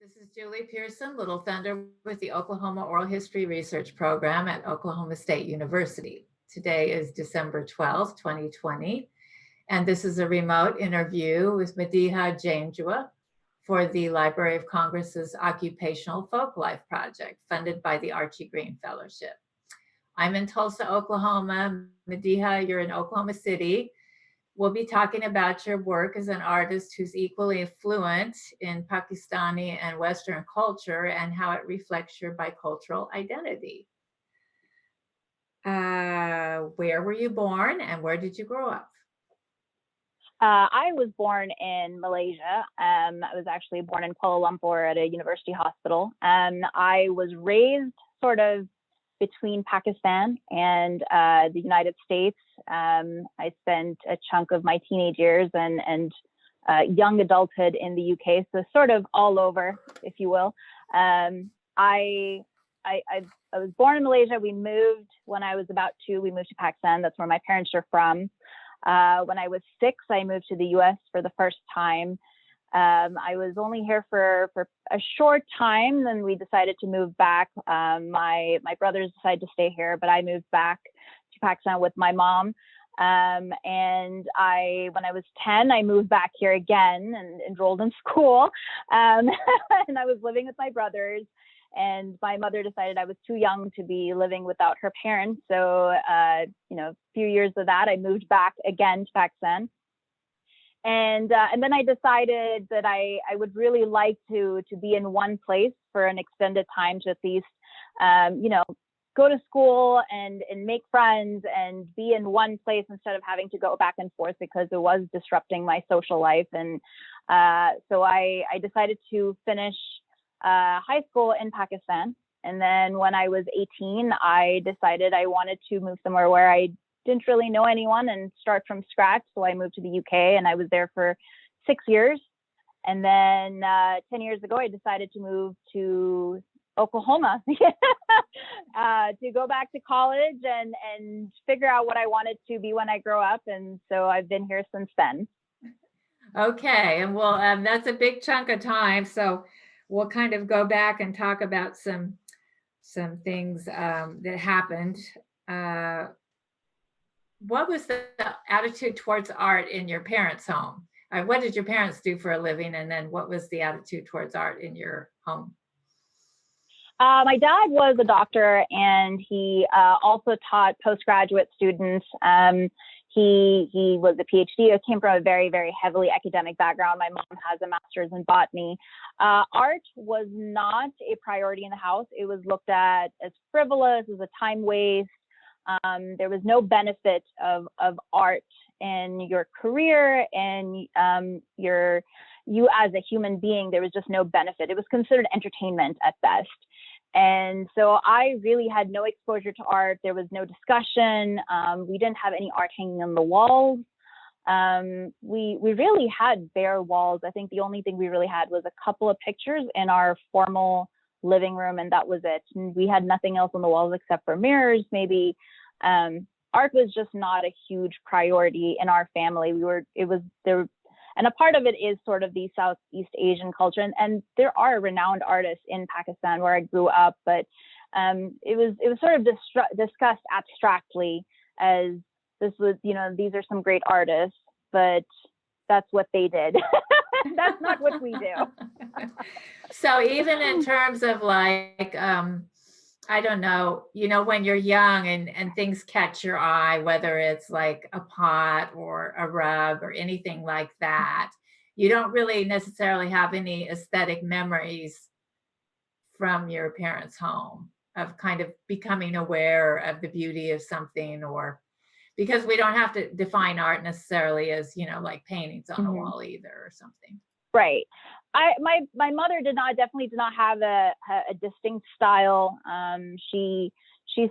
This is Julie Pearson, Little Thunder with the Oklahoma Oral History Research Program at Oklahoma State University. Today is December 12th, 2020, and this is a remote interview with Madihah Janjua for the Library of Congress's Occupational Folklife Project, funded by the Archie Green Fellowship. I'm in Tulsa, Oklahoma. Madihah, you're in Oklahoma City. We'll be talking about your work as an artist who's equally fluent in Pakistani and Western culture and how it reflects your bicultural identity. Where were you born and where did you grow up? I was born in Malaysia. I was actually born in Kuala Lumpur at a university hospital. I was raised sort of between Pakistan and the United States. I spent a chunk of my teenage years and young adulthood in the UK, so sort of all over, if you will. I was born in Malaysia. We moved when I was about 2. We moved to Pakistan. That's where my parents are from. When I was 6, I moved to the US for the first time. I was only here for a short time, then we decided to move back. My brothers decided to stay here, but I moved back to Pakistan with my mom. And when I was 10, I moved back here again and enrolled in school. And I was living with my brothers. And my mother decided I was too young to be living without her parents. So, a few years of that, I moved back again to Pakistan. And then I decided that I would really like to be in one place for an extended time to at least, go to school and make friends and be in one place instead of having to go back and forth because it was disrupting my social life. And so I decided to finish high school in Pakistan. And then when I was 18, I decided I wanted to move somewhere where I didn't really know anyone and start from scratch. So I moved to the UK and I was there for 6 years. And then 10 years ago, I decided to move to Oklahoma to go back to college and figure out what I wanted to be when I grow up. And so I've been here since then. Okay, and well, that's a big chunk of time. So we'll kind of go back and talk about some things that happened. What was the attitude towards art in your parents' home? What did your parents do for a living? And then what was the attitude towards art in your home? My dad was a doctor and he also taught postgraduate students. He was a PhD. I came from a very, very heavily academic background. My mom has a master's in botany. Art was not a priority in the house. It was looked at as frivolous, as a time waste. There was no benefit of art in your career and you as a human being. There was just no benefit. It was considered entertainment at best. And so I really had no exposure to art. There was no discussion. We didn't have any art hanging on the walls. We really had bare walls. I think the only thing we really had was a couple of pictures in our formal living room, and that was it. And we had nothing else on the walls except for mirrors, maybe. Art was just not a huge priority in our family. And a part of it is sort of the Southeast Asian culture. And there are renowned artists in Pakistan where I grew up, but it was sort of discussed abstractly as this was, these are some great artists, but that's what they did. That's not what we do. So even in terms of like, I don't know, when you're young and things catch your eye, whether it's like a pot or a rug or anything like that, you don't really necessarily have any aesthetic memories from your parents' home of kind of becoming aware of the beauty of something, or because we don't have to define art necessarily as, like paintings on a wall either or something. Right. My mother definitely did not have a distinct style. She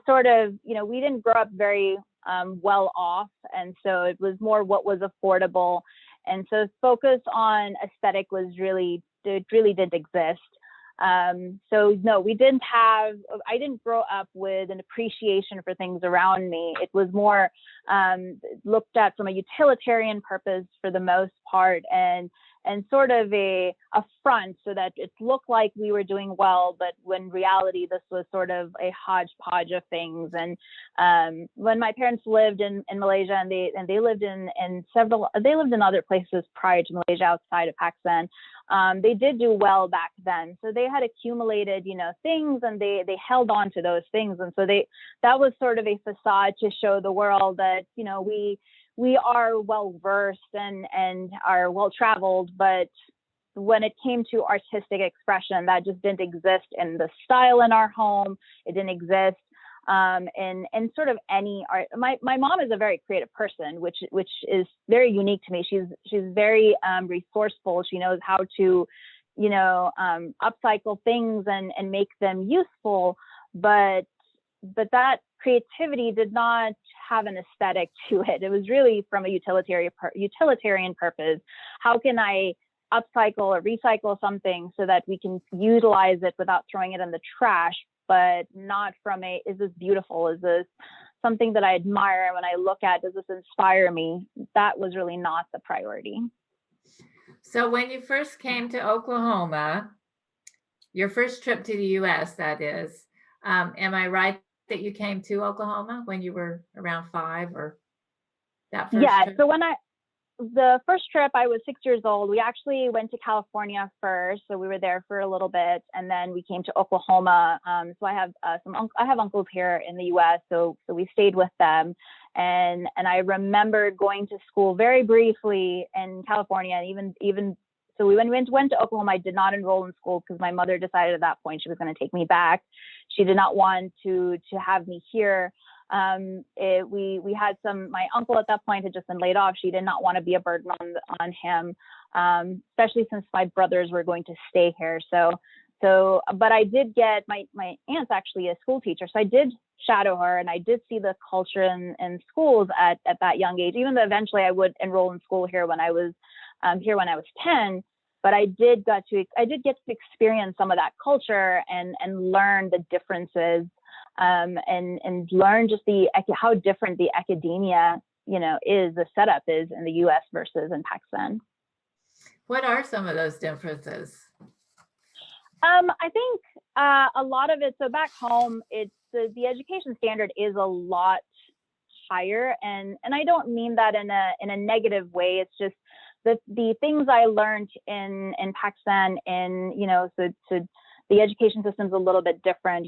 sort of, we didn't grow up very well off. And so it was more what was affordable. And so focus on aesthetic really didn't exist. So no, I didn't grow up with an appreciation for things around me. It was more looked at from a utilitarian purpose for the most part. And sort of a front so that it looked like we were doing well, but when reality this was sort of a hodgepodge of things. And when my parents lived in Malaysia, and they lived in other places prior to Malaysia outside of Pakistan, they did do well back then. So they had accumulated, things, and they held on to those things. And so that was sort of a facade to show the world that, we are well versed and are well traveled, but when it came to artistic expression, that just didn't exist in the style in our home. It didn't exist in sort of any art. My mom is a very creative person, which is very unique to me. She's very resourceful. She knows how to, upcycle things and make them useful, but that creativity did not have an aesthetic to it. It was really from a utilitarian purpose. How can I upcycle or recycle something so that we can utilize it without throwing it in the trash, but not from is this beautiful? Is this something that I admire? When I look at, does this inspire me? That was really not the priority. So when you first came to Oklahoma, your first trip to the US, that is, am I right that you came to Oklahoma when you were around 5, or that first trip? So the first trip, I was 6 years old. We actually went to California first, so we were there for a little bit, and then we came to Oklahoma. So I have uncles here in the U.S., so we stayed with them, and I remember going to school very briefly in California, and even so we went to Oklahoma. I did not enroll in school because my mother decided at that point she was going to take me back. She did not want to have me here. We had my uncle at that point had just been laid off. She did not want to be a burden on him, especially since my brothers were going to stay here. But I did get my aunt's actually a school teacher, so I did shadow her, and I did see the culture in schools at that young age. Even though eventually I would enroll in school here when I was 10. But I did get to experience some of that culture and learn the differences, and learn just how different the academia, the setup is in the U.S. versus in Pakistan. What are some of those differences? I think a lot of it. So back home, it's the education standard is a lot higher, and I don't mean that in a negative way. It's just the things I learned in Pakistan, so the education system's a little bit different,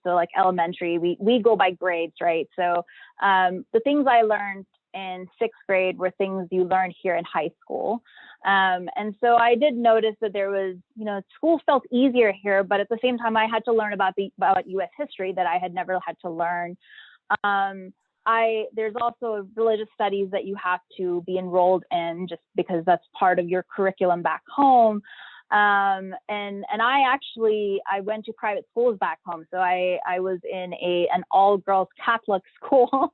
so like elementary, we go by grades, right? So the things I learned in 6th grade were things you learned here in high school. And so I did notice that there was, school felt easier here, but at the same time I had to learn about US history that I had never had to learn. There's also religious studies that you have to be enrolled in just because that's part of your curriculum back home. And I went to private schools back home. So I was in an all-girls Catholic school.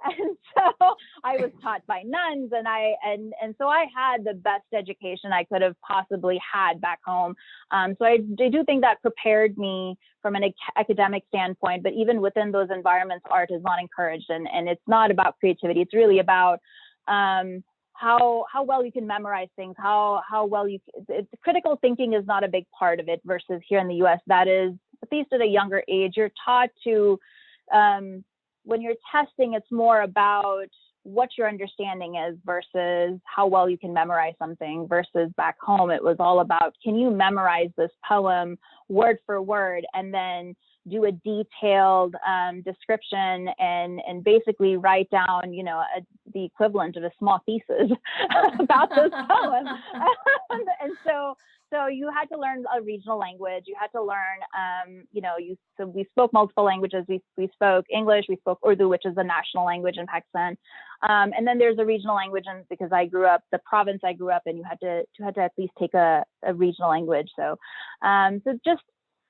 And so I was taught by nuns, and so I had the best education I could have possibly had back home. So I do think that prepared me from an academic standpoint, but even within those environments, art is not encouraged, and it's not about creativity. It's really about how well you can memorize things, how well critical thinking is not a big part of it, versus here in the US, that is, at least at a younger age, you're taught to, when you're testing, it's more about what your understanding is versus how well you can memorize something, versus back home, it was all about, can you memorize this poem word for word, and then do a detailed description and basically write down, the equivalent of a small thesis about this poem. And so you had to learn a regional language. You had to learn, so we spoke multiple languages. We spoke English, we spoke Urdu, which is the national language in Pakistan. And then there's a regional language, and because the province I grew up in, you had to at least take a regional language. So just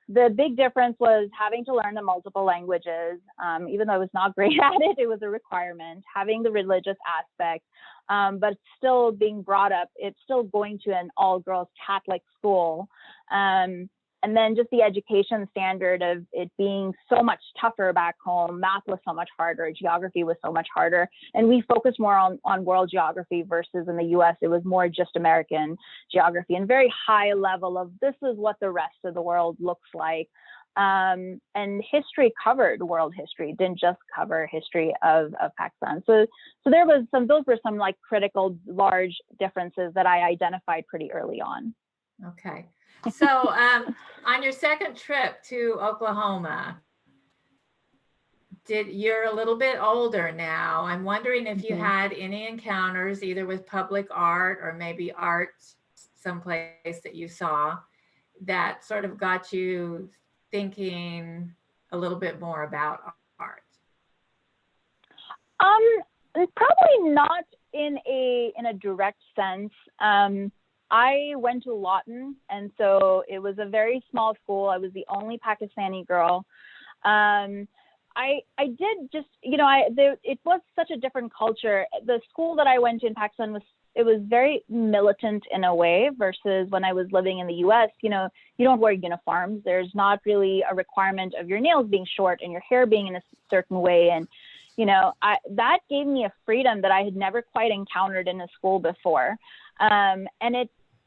the big difference was having to learn the multiple languages. Even though I was not great at it, it was a requirement, having the religious aspect, but still being brought up, it's still going to an all-girls Catholic school. And And then just the education standard of it being so much tougher back home. Math was so much harder. Geography was so much harder. And we focused more on world geography versus in the US, it was more just American geography and very high level of this is what the rest of the world looks like. And history covered world history, didn't just cover history of Pakistan. So there was those were some like critical, large differences that I identified pretty early on. Okay. So on your second trip to Oklahoma, you're a little bit older now. I'm wondering if you had any encounters either with public art or maybe art someplace that you saw that sort of got you thinking a little bit more about art. Probably not in a direct sense. I went to Lawton, and so it was a very small school. I was the only Pakistani girl. I did just, it was such a different culture. The school that I went to in Pakistan was very militant in a way versus when I was living in the US. You don't wear uniforms. There's not really a requirement of your nails being short and your hair being in a certain way. And, that gave me a freedom that I had never quite encountered in a school before. And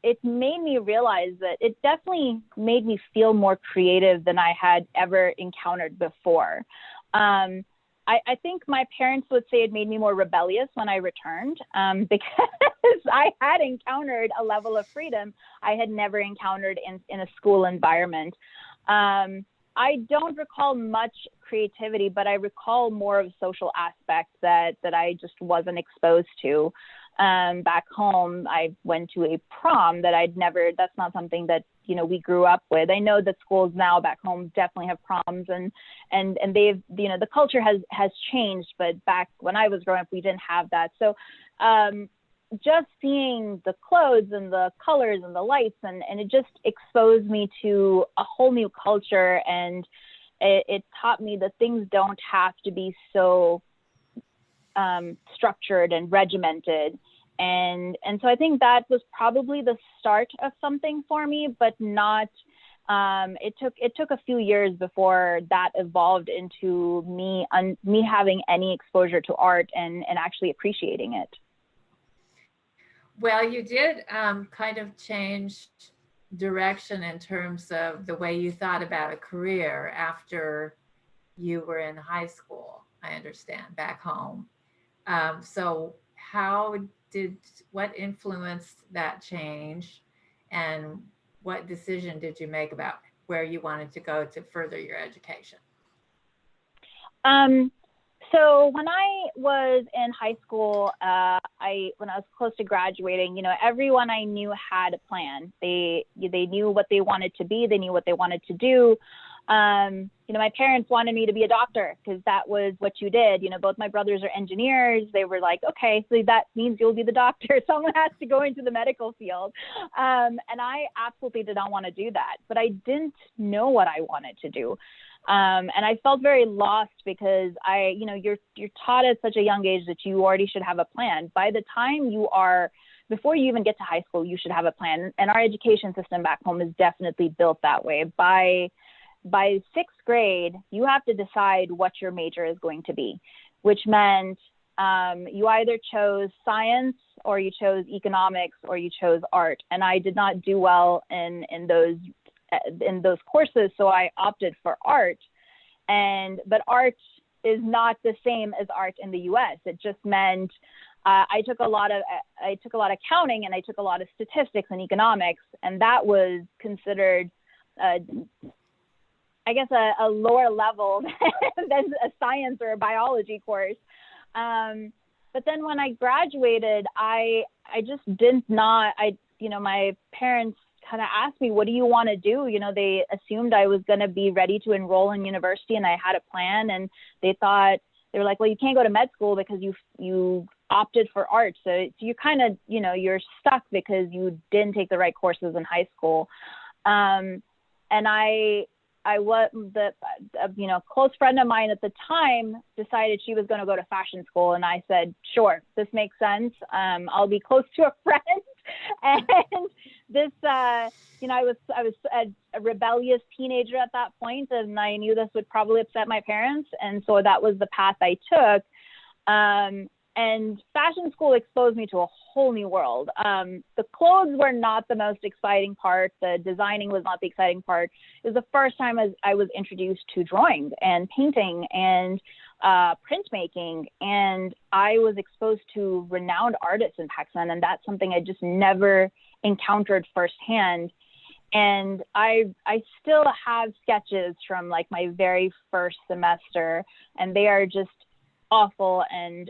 it made me realize that it definitely made me feel more creative than I had ever encountered before. I think my parents would say it made me more rebellious when I returned, because I had encountered a level of freedom I had never encountered in a school environment. I don't recall much creativity, but I recall more of social aspects that I just wasn't exposed to. Back home, I went to a prom that that's not something that, we grew up with. I know that schools now back home definitely have proms and they've, the culture has changed, but back when I was growing up, we didn't have that. So, just seeing the clothes and the colors and the lights and it just exposed me to a whole new culture. And it taught me that things don't have to be so structured and regimented. And so I think that was probably the start of something for me, but not, it took a few years before that evolved into me having any exposure to art and actually appreciating it. Well, you did kind of change direction in terms of the way you thought about a career after you were in high school, I understand, back home. So what influenced that change, and what decision did you make about where you wanted to go to further your education? So when I was in high school, when I was close to graduating, everyone I knew had a plan. They knew what they wanted to be. They knew what they wanted to do. My parents wanted me to be a doctor because that was what you did. Both my brothers are engineers. They were like, okay, so that means you'll be the doctor. Someone has to go into the medical field. And I absolutely did not want to do that, but I didn't know what I wanted to do. And I felt very lost because you're taught at such a young age that you already should have a plan. By the time before you even get to high school, you should have a plan. And our education system back home is definitely built that way. By sixth grade, you have to decide what your major is going to be, which meant you either chose science or you chose economics or you chose art. And I did not do well in those courses, so I opted for art. But art is not the same as art in the U.S. It just meant I took a lot of accounting and I took a lot of statistics and economics, and that was considered I guess a lower level than a science or a biology course. But then when I graduated, I just my parents kind of asked me, what do you want to do? They assumed I was going to be ready to enroll in university and I had a plan, and they were like, well, you can't go to med school because you opted for art. So you kind of, you're stuck because you didn't take the right courses in high school. And close friend of mine at the time decided she was going to go to fashion school, and I said, sure, this makes sense. I'll be close to a friend. And this, I was a rebellious teenager at that point, and I knew this would probably upset my parents, and so that was the path I took. And fashion school exposed me to a whole new world. The clothes were not the most exciting part. The designing was not the exciting part. It was the first time I was introduced to drawing and painting and printmaking. And I was exposed to renowned artists in Pakistan. And that's something I just never encountered firsthand. And I still have sketches from like my very first semester, and they are just awful and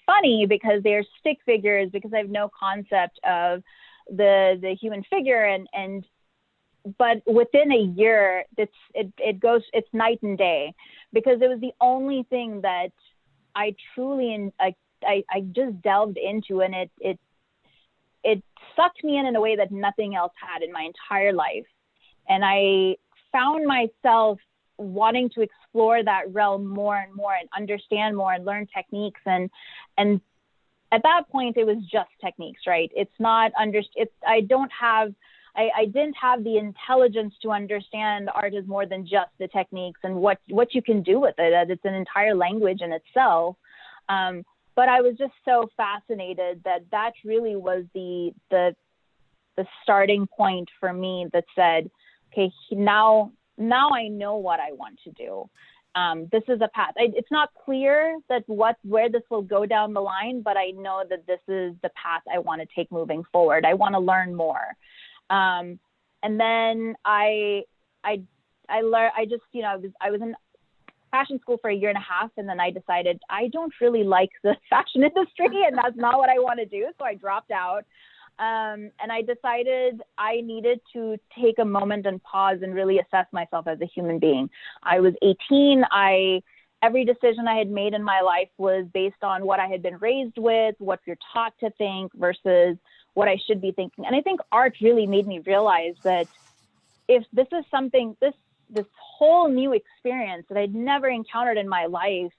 funny because they're stick figures, because I have no concept of the human figure, but within a year it's night and day, because it was the only thing that I truly I just delved into, and it sucked me in a way that nothing else had in my entire life. And I found myself wanting to explore that realm more and more and understand more and learn techniques. And at that point, it was just techniques, right? It's not I didn't have the intelligence to understand art as more than just the techniques and what you can do with it, that it's an entire language in itself. But I was just so fascinated that really was the starting point for me that said, okay, now I know what I want to do. This is a path. It's not clear that where this will go down the line, but I know that this is the path I want to take moving forward. I want to learn more. And then I learned. I was in fashion school for a year and a half, and then I decided I don't really like the fashion industry, and that's not what I want to do. So I dropped out. And I decided I needed to take a moment and pause and really assess myself as a human being. I was 18. Every decision I had made in my life was based on what I had been raised with, what you're taught to think versus what I should be thinking. And I think art really made me realize that if this is something, this whole new experience that I'd never encountered in my life,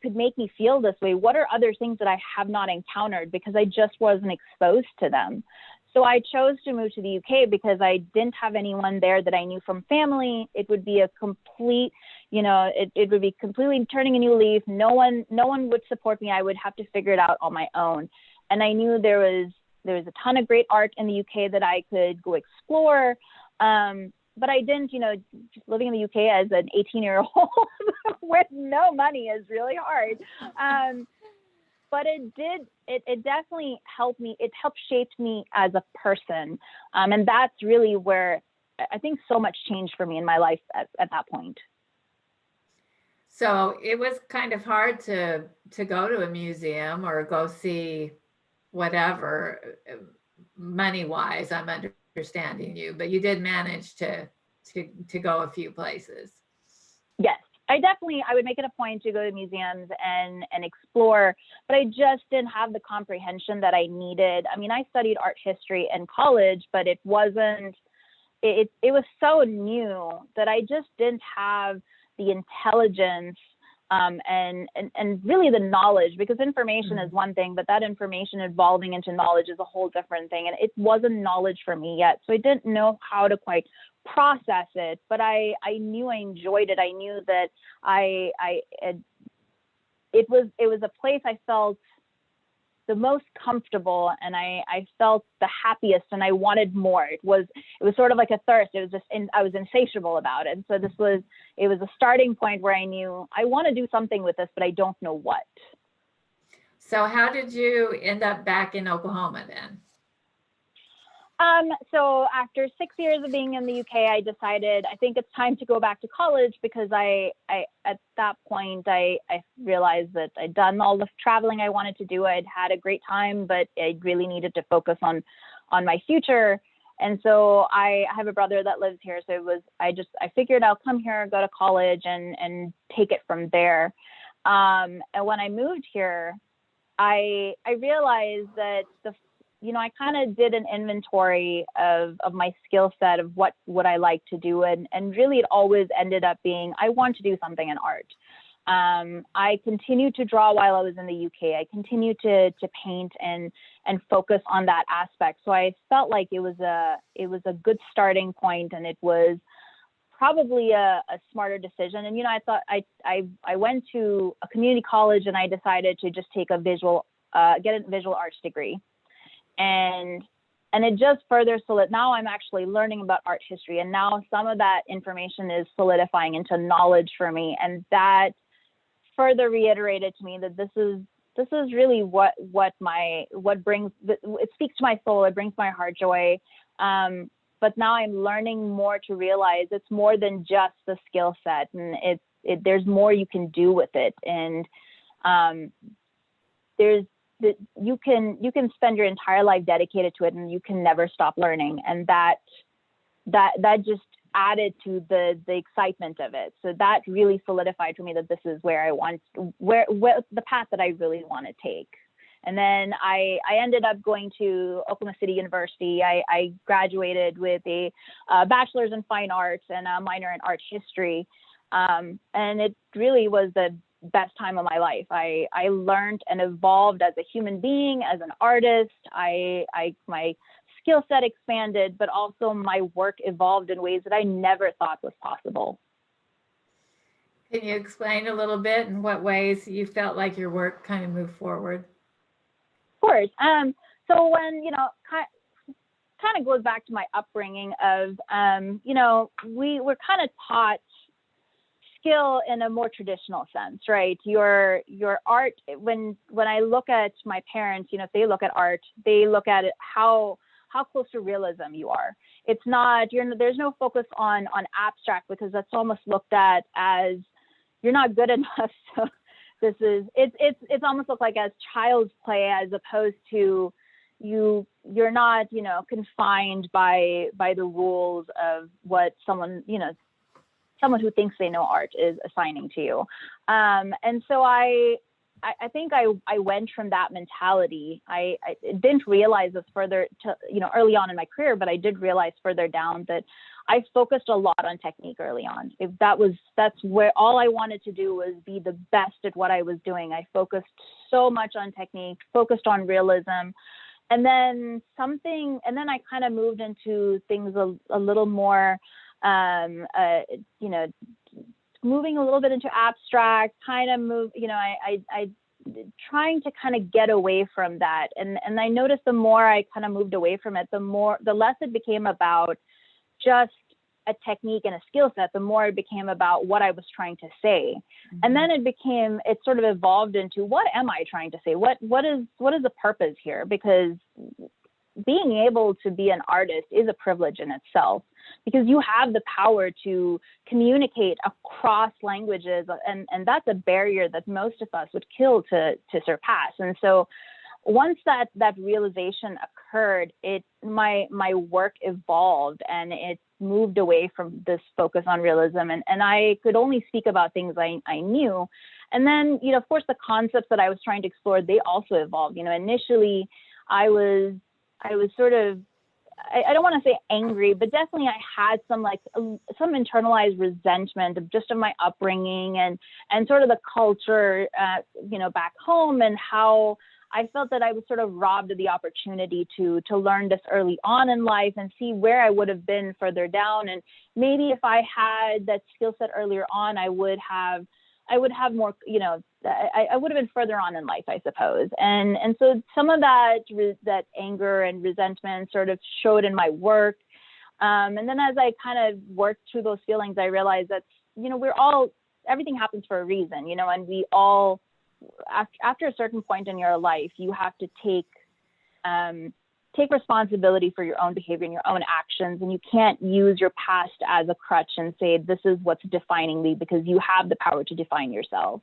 could make me feel this way, what are other things that I have not encountered, because I just wasn't exposed to them. So I chose to move to the UK because I didn't have anyone there that I knew from family. It would be a complete, it would be completely turning a new leaf. No one would support me. I would have to figure it out on my own. And I knew there was a ton of great art in the UK that I could go explore. But I didn't, just living in the UK as an 18-year-old with no money is really hard. But it definitely helped me. It helped shape me as a person. And that's really where I think so much changed for me in my life at that point. So it was kind of hard to go to a museum or go see whatever, money-wise, I'm understanding you, but you did manage to go a few places. Yes, I would make it a point to go to museums and explore, but I just didn't have the comprehension that I needed. I mean, I studied art history in college, but it was so new that I just didn't have the intelligence and really the knowledge, because information is one thing, but that information evolving into knowledge is a whole different thing. And it wasn't knowledge for me yet. So I didn't know how to quite process it, but I knew I enjoyed it. I knew that it was a place I felt the most comfortable, and I felt the happiest, and I wanted more. It was sort of like a thirst. It was just, I was insatiable about it. And so it was a starting point where I knew I want to do something with this, but I don't know what. So how did you end up back in Oklahoma then? So after 6 years of being in the UK, I decided I think it's time to go back to college, because I at that point I realized that I'd done all the traveling I wanted to do. I'd had a great time, but I really needed to focus on my future. And so I have a brother that lives here. So I figured I'll come here, go to college and take it from there. And when I moved here, I realized that I kind of did an inventory of my skill set of what would I like to do. And really it always ended up being, I want to do something in art. I continued to draw while I was in the UK. I continued to paint and focus on that aspect. So I felt like it was a good starting point, and it was probably a smarter decision. And, I thought I went to a community college, and I decided to just take get a visual arts degree. And it just further now I'm actually learning about art history. And now some of that information is solidifying into knowledge for me. And that further reiterated to me that this is really what brings, it speaks to my soul. It brings my heart joy. But now I'm learning more to realize it's more than just the skill set, and there's more you can do with it. And you can spend your entire life dedicated to it, and you can never stop learning. And that just added to the excitement of it. So that really solidified for me that this is where the path that I really want to take. And then I ended up going to Oklahoma City University. I graduated with a bachelor's in fine arts and a minor in art history. And it really was the best time of my life. I learned and evolved as a human being, as an artist. My skill set expanded, but also my work evolved in ways that I never thought was possible. Can you explain a little bit in what ways you felt like your work kind of moved forward? Of course. So when, kind of goes back to my upbringing of, we were kind of taught skill in a more traditional sense, right? Your art, when I look at my parents, if they look at art, they look at it how close to realism you are. It's not, there's no focus on abstract, because that's almost looked at as you're not good enough. So it's almost looked like as child's play, as opposed to you're not, confined by the rules of what someone who thinks they know art is assigning to you. And so I think I went from that mentality. I didn't realize this further early on in my career, but I did realize further down that I focused a lot on technique early on. That's where all I wanted to do was be the best at what I was doing. I focused so much on technique, focused on realism. And then I kind of moved into things a little more, moving a little bit into abstract, kind of I trying to kind of get away from that. And I noticed the more I kind of moved away from it, the less it became about just a technique and a skill set, the more it became about what I was trying to say. Mm-hmm. And then it sort of evolved into, what am I trying to say? What is the purpose here? Because being able to be an artist is a privilege in itself, because you have the power to communicate across languages. And that's a barrier that most of us would kill to surpass. And so once that realization occurred, my work evolved, and it moved away from this focus on realism. And I could only speak about things I knew. And then, of course, the concepts that I was trying to explore, they also evolved. Initially I was sort of, I don't want to say angry, but definitely I had some internalized resentment of my upbringing and sort of the culture, back home, and how I felt that I was sort of robbed of the opportunity to learn this early on in life and see where I would have been further down. And maybe if I had that skill set earlier on, I would have more, I would have been further on in life, I suppose. And so some of that anger and resentment sort of showed in my work. And then as I kind of worked through those feelings, I realized that, everything happens for a reason, and we all, after a certain point in your life, you have to take responsibility for your own behavior and your own actions. And you can't use your past as a crutch and say, this is what's defining me, because you have the power to define yourself.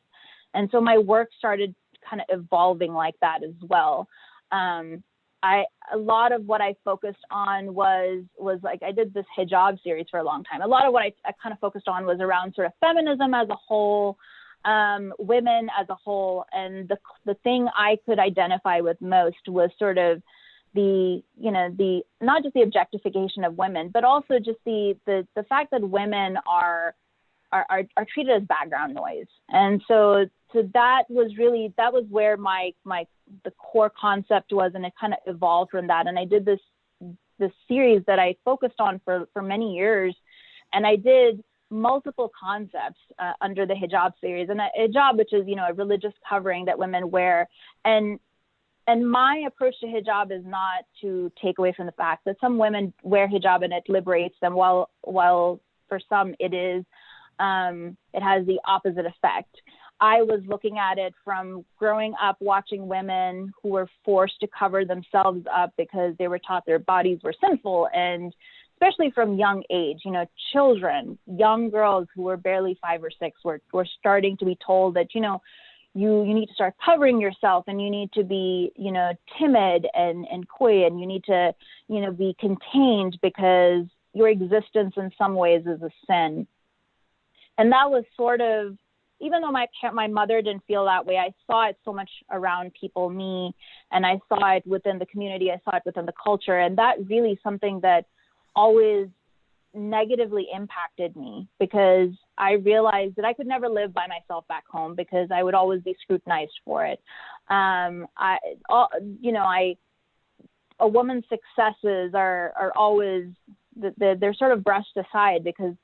And so my work started kind of evolving like that as well. A lot of what I focused on was like, I did this hijab series for a long time. A lot of what I kind of focused on was around sort of feminism as a whole, women as a whole. And the thing I could identify with most was sort of the, you know, the, not just the objectification of women, but also just the fact that women are treated as background noise. And so that was really, that was where the core concept was, and it kind of evolved from that. And I did this series that I focused on for many years, and I did multiple concepts under the hijab series. And a hijab, which is, you know, a religious covering that women wear. And my approach to hijab is not to take away from the fact that some women wear hijab and it liberates them, while for some it is, it has the opposite effect. I was looking at it from growing up watching women who were forced to cover themselves up because they were taught their bodies were sinful, and especially from young age, you know, children, young girls who were barely 5 or 6 were starting to be told that, you know, you need to start covering yourself, and you need to be, you know, timid and coy, and you need to, you know, be contained because your existence in some ways is a sin. And that was sort of, even though my mother didn't feel that way, I saw it so much around people, me, and I saw it within the community, I saw it within the culture, and that really something that always negatively impacted me, because I realized that I could never live by myself back home because I would always be scrutinized for it. A woman's successes are always, they're sort of brushed aside, because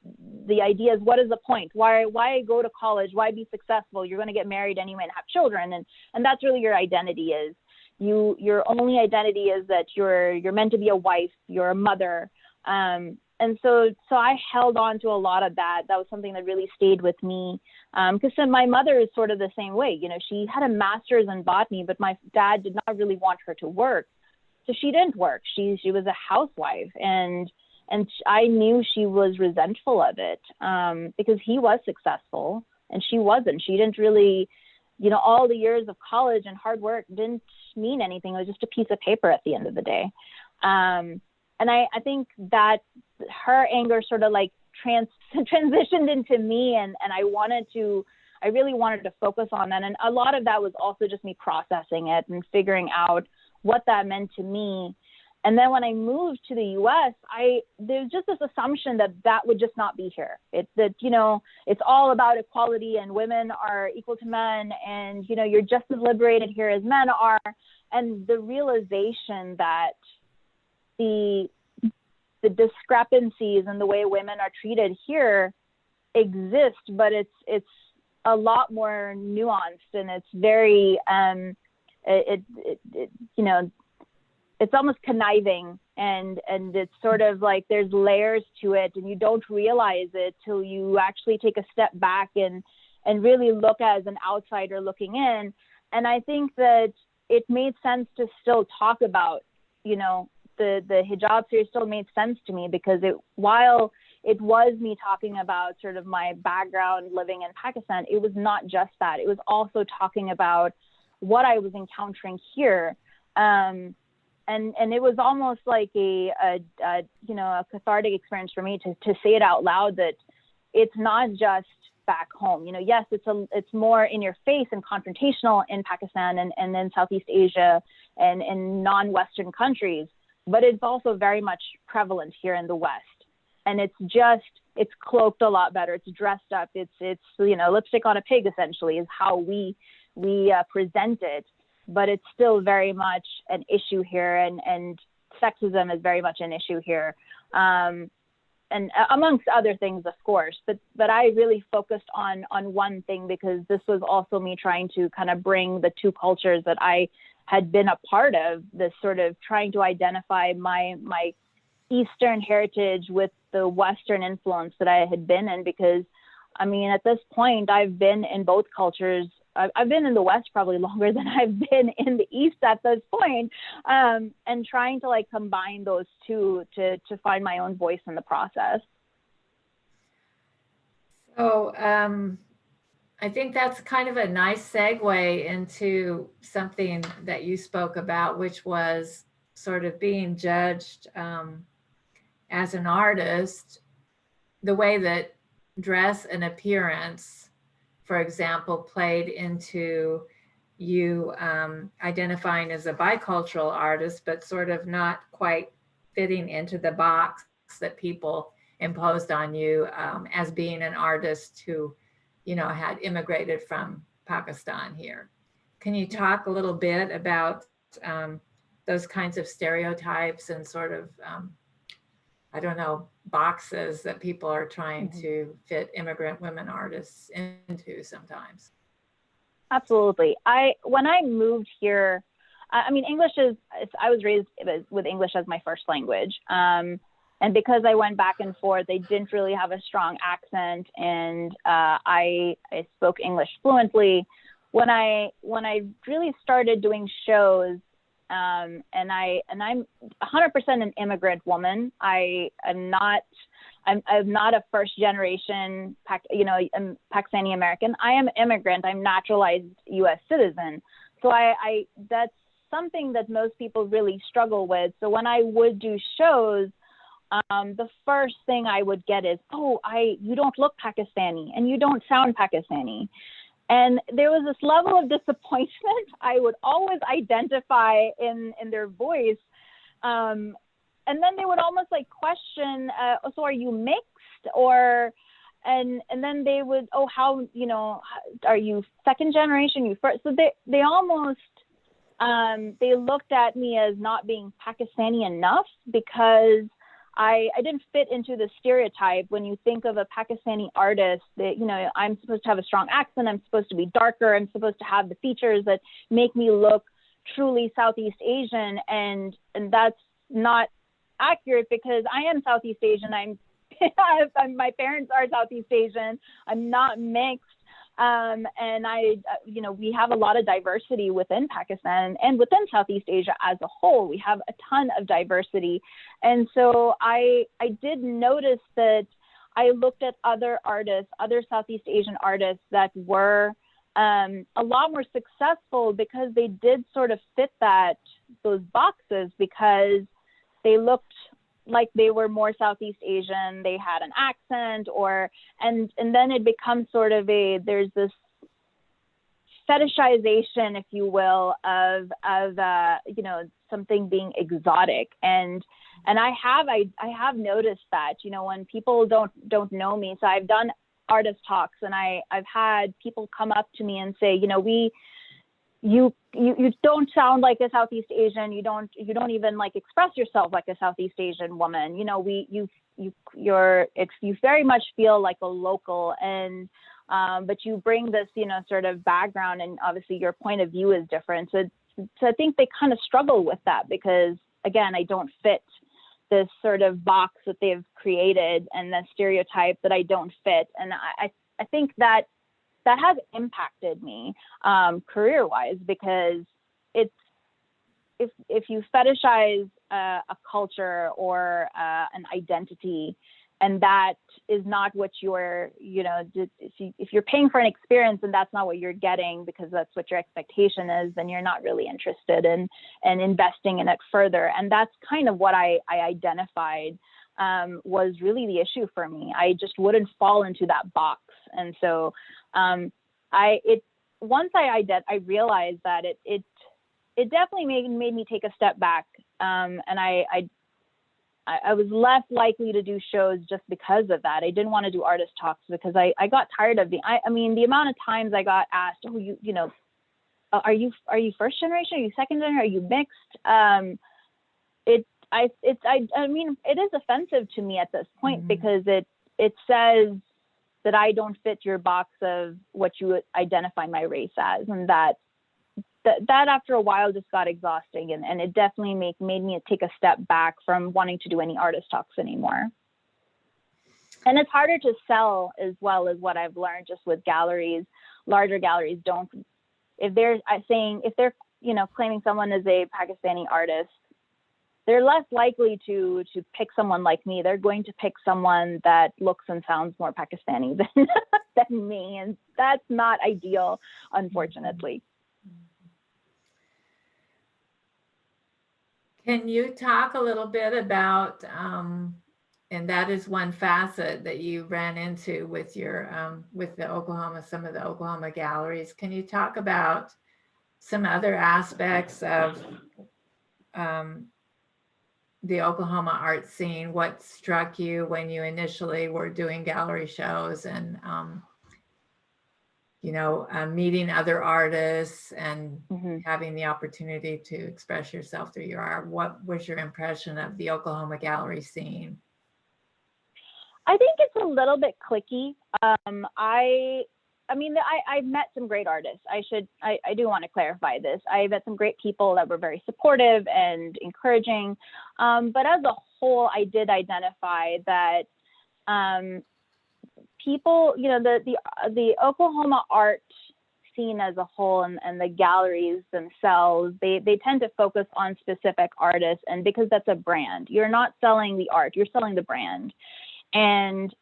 the idea is, what is the point? Why go to college? Why be successful? You're going to get married anyway and have children, and that's really your identity is. Your only identity is that you're meant to be a wife, you're a mother. And so I held on to a lot of that. That was something that really stayed with me. Because my mother is sort of the same way. You know, she had a master's in botany, but my dad did not really want her to work. So she didn't work. She was a housewife. And I knew she was resentful of it, because he was successful and she wasn't. She didn't really, you know, all the years of college and hard work didn't mean anything. It was just a piece of paper at the end of the day. And I think that her anger sort of like transitioned into me, and I really wanted to focus on that. And a lot of that was also just me processing it and figuring out what that meant to me. And then when I moved to the US, there's just this assumption that would just not be here. You know, it's all about equality and women are equal to men, and, you know, you're just as liberated here as men are. And the realization that the discrepancies in the way women are treated here exist, but it's a lot more nuanced, and it's very, you know, it's almost conniving, and it's sort of like there's layers to it, and you don't realize it till you actually take a step back and really look as an outsider looking in. And I think that it made sense to still talk about, you know, the hijab series still made sense to me, because while it was me talking about sort of my background living in Pakistan, it was not just that. It was also talking about what I was encountering here. And it was almost like a cathartic experience for me to say it out loud, that it's not just back home. You know, yes, it's more in your face and confrontational in Pakistan and in Southeast Asia and in non-Western countries, but it's also very much prevalent here in the West. And it's cloaked a lot better. It's dressed up. It's you know, lipstick on a pig essentially is how we present it. But it's still very much an issue here, and sexism is very much an issue here, and amongst other things, of course. But I really focused on one thing, because this was also me trying to kind of bring the two cultures that I had been a part of, this sort of trying to identify my Eastern heritage with the Western influence that I had been in. Because, I mean, at this point, I've been in both cultures. I've been in the West probably longer than I've been in the East at this point, and trying to like combine those two to find my own voice in the process. So I think that's kind of a nice segue into something that you spoke about, which was sort of being judged as an artist, the way that dress and appearance, for example, played into you identifying as a bicultural artist, but sort of not quite fitting into the box that people imposed on you as being an artist who, had immigrated from Pakistan here. Can you talk a little bit about those kinds of stereotypes and sort of, I don't know, boxes that people are trying to fit immigrant women artists into sometimes? Absolutely. When I moved here, I mean, I was raised with English as my first language. And because I went back and forth, I didn't really have a strong accent, and I spoke English fluently. When I really started doing shows, and I'm 100% an immigrant woman. I'm not a first generation Pakistani American. I am immigrant. I'm naturalized U.S. citizen. So that's something that most people really struggle with. So when I would do shows, the first thing I would get is, you don't look Pakistani and you don't sound Pakistani. And there was this level of disappointment I would always identify in their voice. And then they would almost like question, so are you mixed? And then they would, how, are you second generation, you first? So they almost, they looked at me as not being Pakistani enough, because I didn't fit into the stereotype. When you think of a Pakistani artist, that, I'm supposed to have a strong accent, I'm supposed to be darker, I'm supposed to have the features that make me look truly Southeast Asian, and that's not accurate, because I am Southeast Asian. My parents are Southeast Asian. I'm not mixed. And we have a lot of diversity within Pakistan and within Southeast Asia as a whole. We have a ton of diversity. And so I did notice that I looked at other artists, other Southeast Asian artists that were a lot more successful, because they did sort of fit those boxes, because they looked like they were more Southeast Asian, they had an accent, and then it becomes sort of there's this fetishization, if you will, of something being exotic. And I have noticed that, when people don't know me. So I've done artist talks, and I've had people come up to me and say, you don't sound like a Southeast Asian. You don't even like express yourself like a Southeast Asian woman. You very much feel like a local, and but you bring this, sort of background, and obviously your point of view is different. So I think they kind of struggle with that, because again, I don't fit this sort of box that they've created, and the stereotype that I don't fit. And I think that has impacted me career-wise, because it's if you fetishize a culture or an identity, and that is not what if you're paying for an experience and that's not what you're getting, because that's what your expectation is, then you're not really interested in investing in it further. And that's kind of what I identified was really the issue for me. I just wouldn't fall into that box. And so once I realized that it definitely made me take a step back. And I was less likely to do shows just because of that. I didn't want to do artist talks, because I got tired of the amount of times I got asked, are you first generation? Are you second generation? Are you mixed? It is offensive to me at this point, because it says that I don't fit your box of what you would identify my race as, and that after a while just got exhausting, and it definitely made me take a step back from wanting to do any artist talks anymore. And it's harder to sell as well, as what I've learned just with galleries. Larger galleries if they're claiming someone as a Pakistani artist, they're less likely to pick someone like me. They're going to pick someone that looks and sounds more Pakistani than me, and that's not ideal, unfortunately. Can you talk a little bit about, and that is one facet that you ran into with some of the Oklahoma galleries. Can you talk about some other aspects of the Oklahoma art scene? What struck you when you initially were doing gallery shows and, meeting other artists and having the opportunity to express yourself through your art? What was your impression of the Oklahoma gallery scene? I think it's a little bit cliquey. I've met some great artists. I do want to clarify this. I met some great people that were very supportive and encouraging. But as a whole, I did identify that people, the Oklahoma art scene as a whole and the galleries themselves, they tend to focus on specific artists, and because that's a brand. You're not selling the art, you're selling the brand. And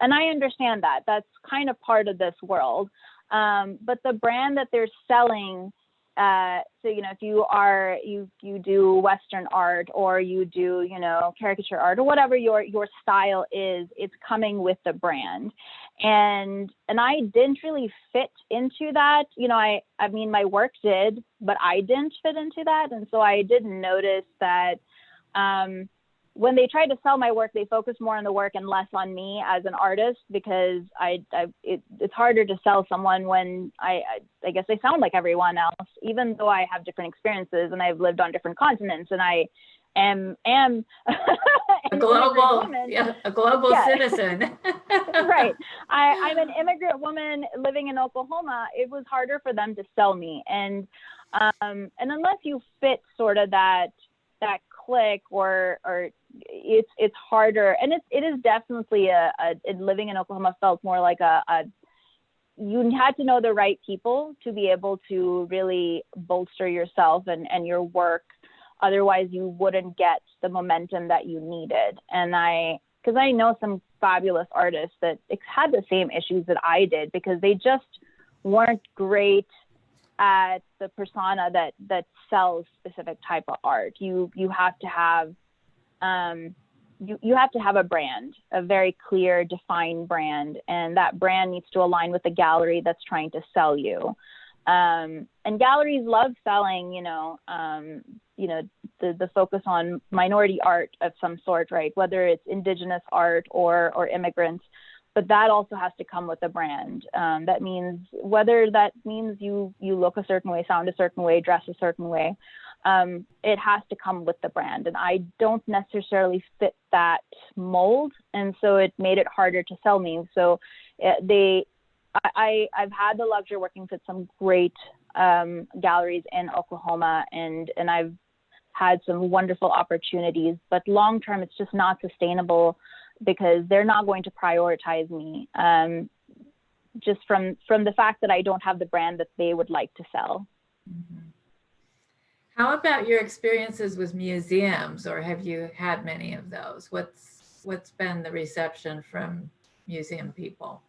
I understand that. That's kind of part of this world. But the brand that they're selling, if you do Western art or you do, caricature art or whatever your style is, it's coming with the brand. And I didn't really fit into that. My work did, but I didn't fit into that. And so I did notice that, when they tried to sell my work, they focused more on the work and less on me as an artist, because it's harder to sell someone when I guess I sound like everyone else, even though I have different experiences and I've lived on different continents and I am a global citizen. Right. I'm an immigrant woman living in Oklahoma. It was harder for them to sell me. And unless you fit sort of that click or it's harder. And it is definitely living in Oklahoma felt more like you had to know the right people to be able to really bolster yourself and your work. Otherwise you wouldn't get the momentum that you needed. And because I know some fabulous artists that had the same issues that I did, because they just weren't great at the persona that sells specific type of art. You have to have you have to have a brand, a very clear, defined brand, and that brand needs to align with the gallery that's trying to sell you. And galleries love selling, the focus on minority art of some sort, right? Whether it's indigenous art or immigrants. But that also has to come with a brand. That means you look a certain way, sound a certain way, dress a certain way. It has to come with the brand. And I don't necessarily fit that mold. And so it made it harder to sell me. So I've had the luxury working with some great galleries in Oklahoma, and I've had some wonderful opportunities. But long term, it's just not sustainable, because they're not going to prioritize me, just from the fact that I don't have the brand that they would like to sell. Mm-hmm. How about your experiences with museums, or have you had many of those? What's been the reception from museum people?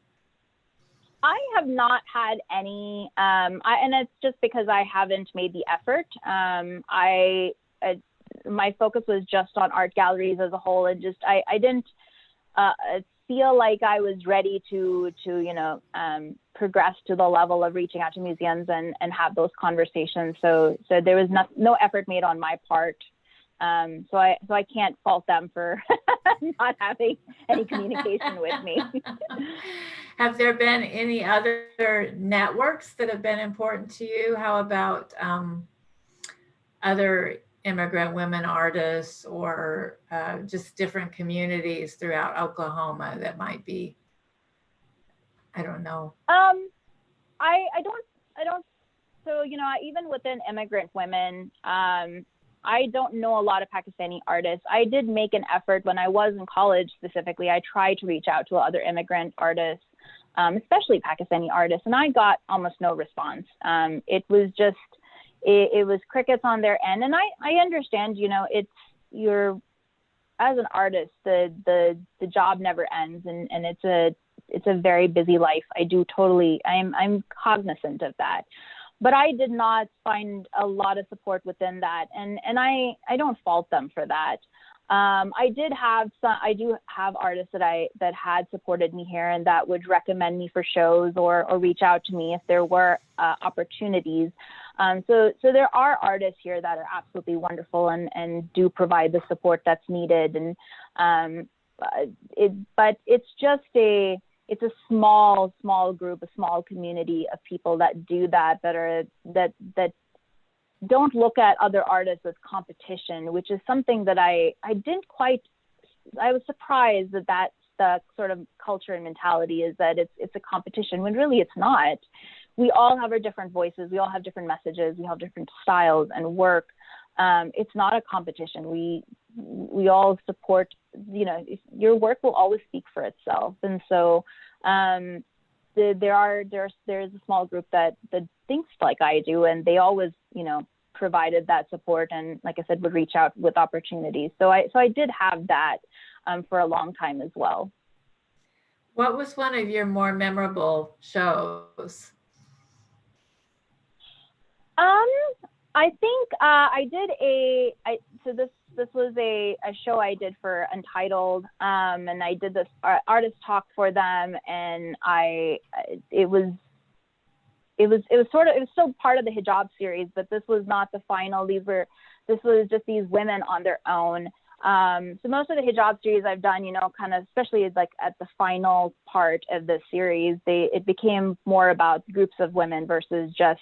I have not had any, and it's just because I haven't made the effort. My focus was just on art galleries as a whole, and just I didn't feel like I was ready to progress to the level of reaching out to museums and have those conversations. So there was no effort made on my part. So I can't fault them for not having any communication with me. Have there been any other networks that have been important to you? How about other immigrant women artists, or just different communities throughout Oklahoma that might be, I don't know. I don't. So, even within immigrant women, I don't know a lot of Pakistani artists. I did make an effort when I was in college specifically. I tried to reach out to other immigrant artists, especially Pakistani artists, and I got almost no response. It was just, it was crickets on their end. And I understand, you're, as an artist, the job never ends, and it's a very busy life. I'm cognizant of that. But I did not find a lot of support within that, and I don't fault them for that. I do have artists that had supported me here and that would recommend me for shows or reach out to me if there were opportunities. So there are artists here that are absolutely wonderful and do provide the support that's needed. And but it's just it's a small group, a small community of people that do that that don't look at other artists as competition, which is something that I was surprised that that's the sort of culture and mentality, is that it's a competition, when really it's not. We all have our different voices, we all have different messages, we have different styles and work. It's not a competition. We all support, your work will always speak for itself. And so there's a small group that thinks like I do, and they always, provided that support, and like I said, would reach out with opportunities. So I did have that for a long time as well. What was one of your more memorable shows? I think I did this was a show I did for Untitled, and I did this artist talk for them, and it was still part of the hijab series, but this was not the final. This was just these women on their own. So most of the hijab series I've done, kind of, especially like at the final part of the series, it became more about groups of women versus just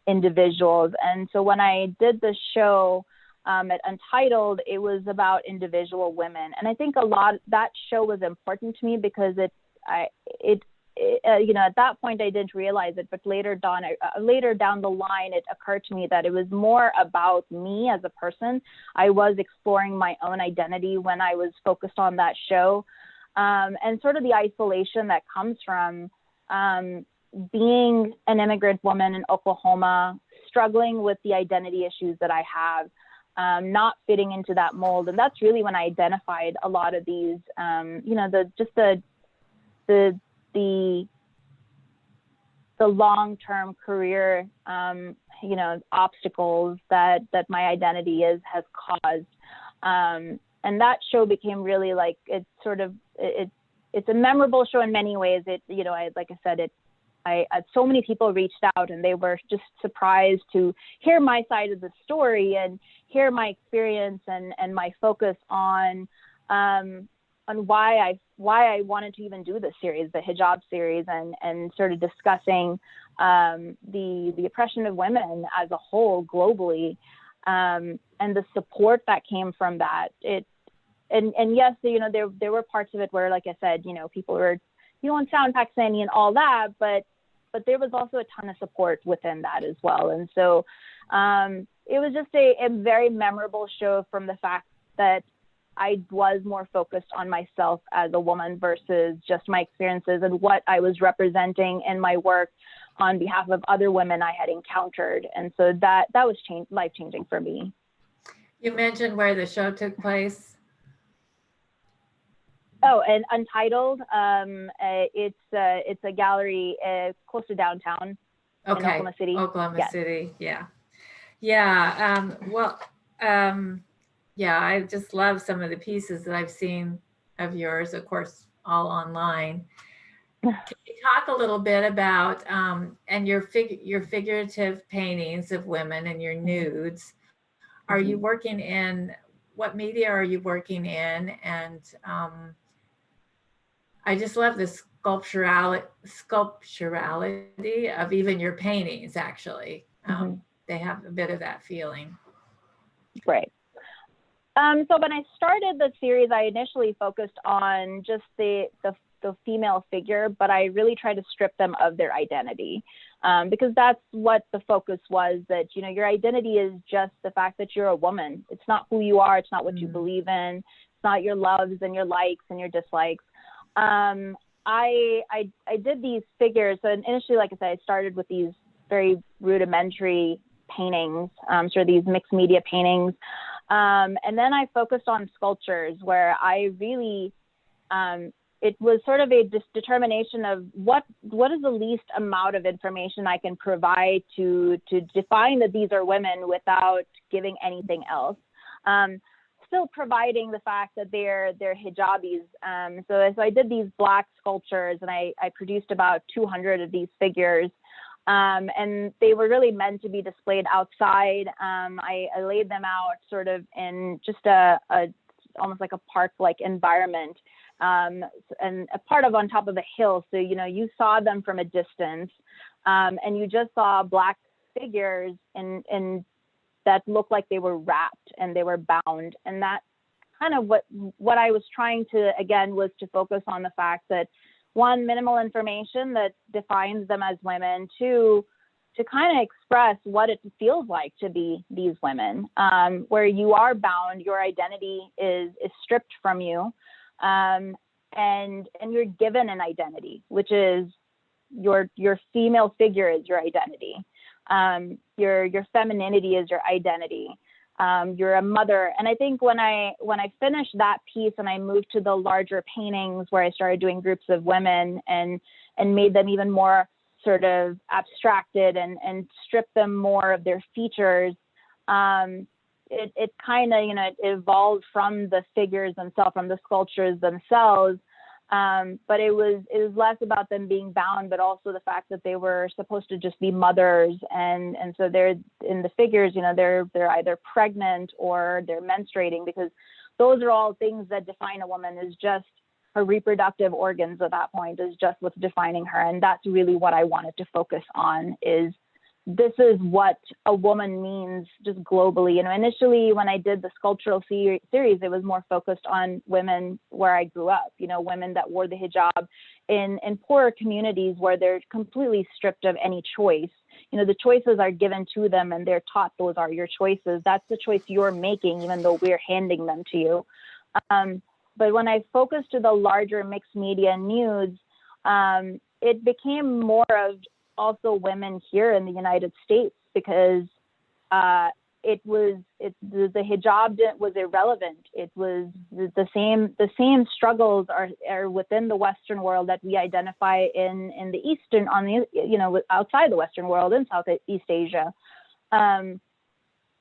individuals. And so when I did the show at Untitled, it was about individual women. And I think that show was important to me because at that point I didn't realize it, but later down the line, it occurred to me that it was more about me as a person. I was exploring my own identity when I was focused on that show, and sort of the isolation that comes from being an immigrant woman in Oklahoma, struggling with the identity issues that I have, not fitting into that mold. And that's really when I identified a lot of these, the long-term career, obstacles that my identity has caused. And that show became really like, it's a memorable show in many ways. I had so many people reached out, and they were just surprised to hear my side of the story and hear my experience and my focus on why I wanted to even do this series, the hijab series, and sort of discussing the oppression of women as a whole globally, and the support that came from that. And yes, there were parts of it where, like I said, people were, you don't sound Pakistani and all that, but there was also a ton of support within that as well. And so it was just a very memorable show from the fact that I was more focused on myself as a woman versus just my experiences and what I was representing in my work on behalf of other women I had encountered. And so that was life-changing for me. You mentioned where the show took place. Oh, and Untitled, it's a gallery close to downtown in Oklahoma City. Oklahoma City, yeah. Yeah, yeah, I just love some of the pieces that I've seen of yours, of course, all online. Can you talk a little bit about, and your figurative paintings of women and your nudes? Are you working in, what media are you working in? And I just love the sculpturality of even your paintings, actually. They have a bit of that feeling. Right. So when I started the series, I initially focused on just the female figure, but I really tried to strip them of their identity, because that's what the focus was, that, your identity is just the fact that you're a woman. It's not who you are. It's not what you believe in. It's not your loves and your likes and your dislikes. I did these figures. So initially, like I said, I started with these very rudimentary paintings, sort of these mixed media paintings. And then I focused on sculptures, where I really, it was sort of a determination of what is the least amount of information I can provide to define that these are women without giving anything else. Still providing the fact that they're hijabis. So I did these black sculptures, and I produced about 200 of these figures. And they were really meant to be displayed outside. I laid them out sort of in just a almost like a park-like environment, and a part of on top of a hill. So, you know, you saw them from a distance, and you just saw Black figures in that looked like they were wrapped and they were bound. And that kind of what I was trying to, again, was to focus on the fact that, one, minimal information that defines them as women, two, to kind of express what it feels like to be these women, where you are bound, your identity is stripped from you, and you're given an identity, which is your female figure is your identity. Your femininity is your identity. You're a mother. And I think when I finished that piece and I moved to the larger paintings where I started doing groups of women and made them even more sort of abstracted and stripped them more of their features, it kind of, you know, it evolved from the figures themselves, from the sculptures themselves. But it was less about them being bound, but also the fact that they were supposed to just be mothers. And so they're in the figures, you know, they're either pregnant or they're menstruating, because those are all things that define a woman, is just her reproductive organs at that point is just what's defining her. And that's really what I wanted to focus on, is this is what a woman means just globally. You know, initially when I did the sculptural series, it was more focused on women where I grew up, you know, women that wore the hijab in poorer communities where they're completely stripped of any choice. You know, the choices are given to them and they're taught those are your choices. That's the choice you're making, even though we're handing them to you. But when I focused to the larger mixed media nudes, it became more of also women here in the United States, because the hijab was irrelevant. It was the same struggles are within the Western world that we identify in the Eastern, you know, outside the Western world in Southeast Asia.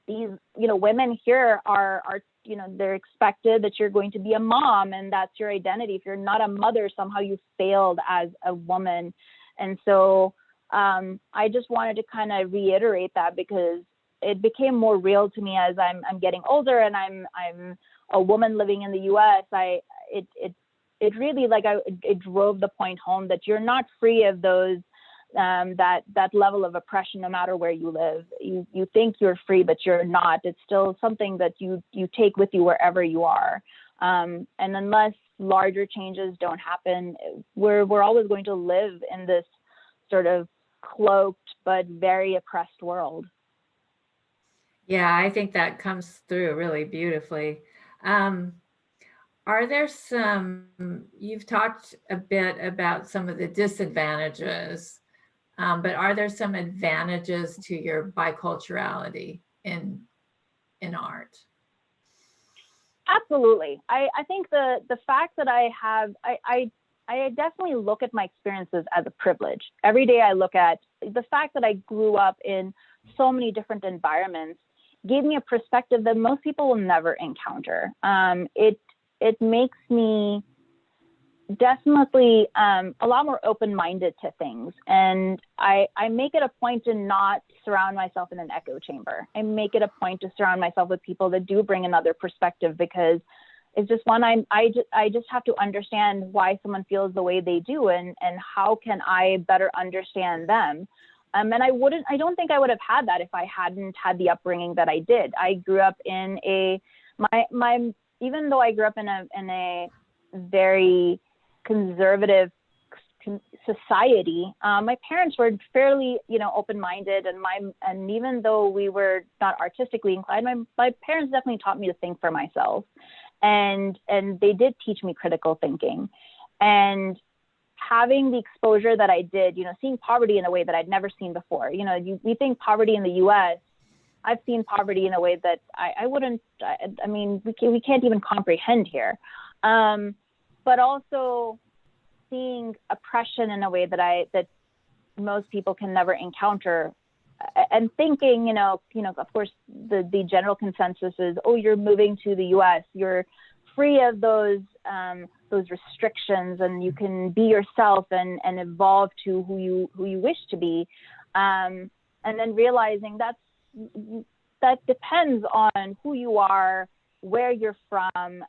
These, you know, women here are, you know, they're expected that you're going to be a mom and that's your identity. If you're not a mother, somehow you failed as a woman. And so I just wanted to kind of reiterate that, because it became more real to me as I'm getting older and I'm a woman living in the U.S. It really, like, it drove the point home that you're not free of those that level of oppression no matter where you live. You think you're free, but you're not. It's still something that you take with you wherever you are. And unless larger changes don't happen, we're always going to live in this sort of cloaked but very oppressed world. Yeah, I think that comes through really beautifully. Are there you've talked a bit about some of the disadvantages, but are there some advantages to your biculturality in art? Absolutely. I think the fact that I definitely look at my experiences as a privilege. Every day I look at the fact that I grew up in so many different environments, gave me a perspective that most people will never encounter. It makes me definitely a lot more open-minded to things. And I make it a point to not surround myself in an echo chamber. I make it a point to surround myself with people that do bring another perspective, because it's just I just have to understand why someone feels the way they do, and how can I better understand them. And I don't think I would have had that if I hadn't had the upbringing that I did. I grew up in even though I grew up in a very conservative society, my parents were fairly, you know, open-minded, and even though we were not artistically inclined, my parents definitely taught me to think for myself. And they did teach me critical thinking, and having the exposure that I did, you know, seeing poverty in a way that I'd never seen before. You know, we think poverty in the U.S., I've seen poverty in a way that I mean, we can't even comprehend here. But also seeing oppression in a way that most people can never encounter, and thinking, you know, of course, the general consensus is, oh, you're moving to the U.S., you're free of those restrictions, and you can be yourself and evolve to who you wish to be. And then realizing that depends on who you are, where you're from,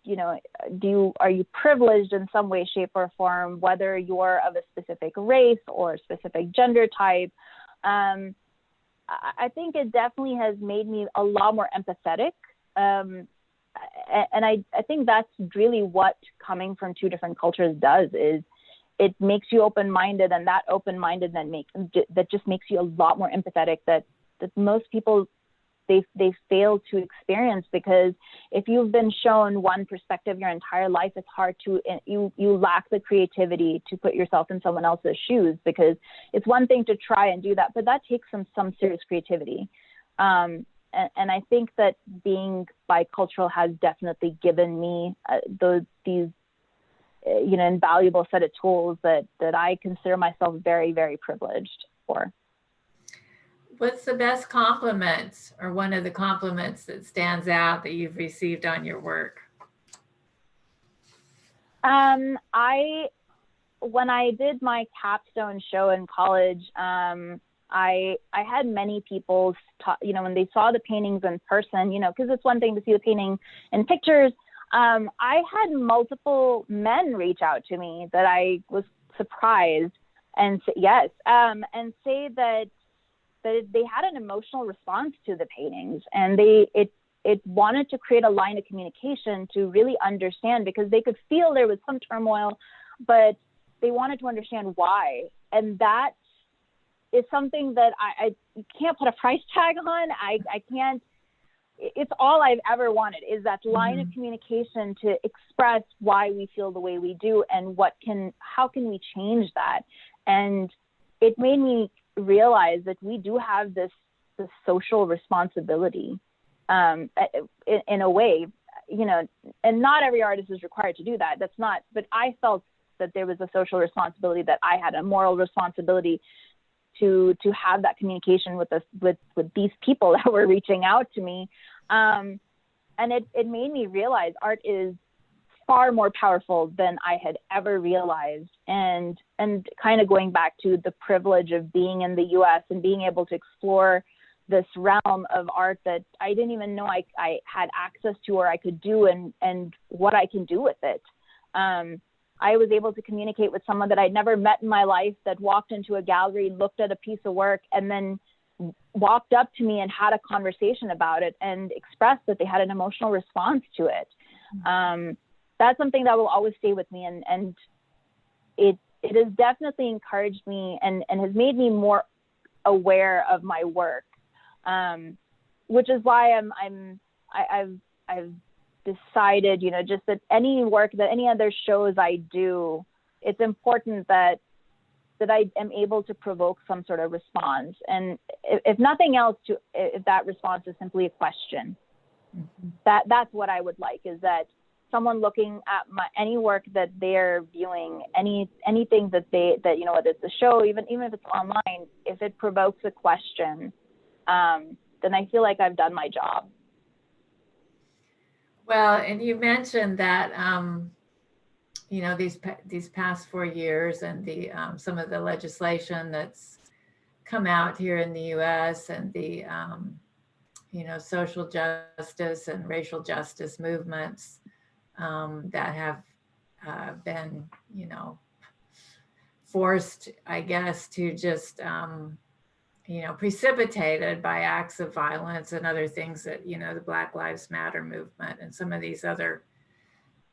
you know, are you privileged in some way, shape, or form, whether you're of a specific race or a specific gender type. I think it definitely has made me a lot more empathetic. And I think that's really what coming from two different cultures does, is it makes you open-minded, and that open-minded that just makes you a lot more empathetic that most people, they fail to experience, because if you've been shown one perspective your entire life, it's hard to, you lack the creativity to put yourself in someone else's shoes, because it's one thing to try and do that, but that takes some serious creativity. And I think that being bicultural has definitely given me these you know, invaluable set of tools that I consider myself very, very privileged for. What's the best compliment, or one of the compliments that stands out that you've received on your work? When I did my capstone show in college, I had many people, you know, when they saw the paintings in person, you know, because it's one thing to see the painting in pictures. I had multiple men reach out to me that I was surprised and say, yes, and say that they had an emotional response to the paintings, and it wanted to create a line of communication to really understand, because they could feel there was some turmoil, but they wanted to understand why. And that is something that I can't put a price tag on. I can't, it's all I've ever wanted, is that line of communication to express why we feel the way we do, and how can we change that? And it made me realize that we do have this social responsibility, in a way, you know, and not every artist is required to do that. That's not, but I felt that there was a social responsibility, that I had a moral responsibility to have that communication with these people that were reaching out to me. And it made me realize art is far more powerful than I had ever realized. And kind of going back to the privilege of being in the US and being able to explore this realm of art that I didn't even know I had access to, or I could do, and what I can do with it. I was able to communicate with someone that I'd never met in my life, that walked into a gallery, looked at a piece of work, and then walked up to me and had a conversation about it and expressed that they had an emotional response to it. That's something that will always stay with me. And it has definitely encouraged me and has made me more aware of my work, which is why I've decided, you know, just that any other shows I do, it's important that I am able to provoke some sort of response. And if nothing else, if that response is simply a question, that's what I would like, is that someone looking at any work that they're viewing, anything that you know, whether it's a show, even if it's online, if it provokes a question, then I feel like I've done my job. Well, and you mentioned that, you know, these past 4 years, and the some of the legislation that's come out here in the U.S., and the you know, social justice and racial justice movements that have been, you know, forced, I guess, to just you know, precipitated by acts of violence and other things that, you know, the Black Lives Matter movement and some of these other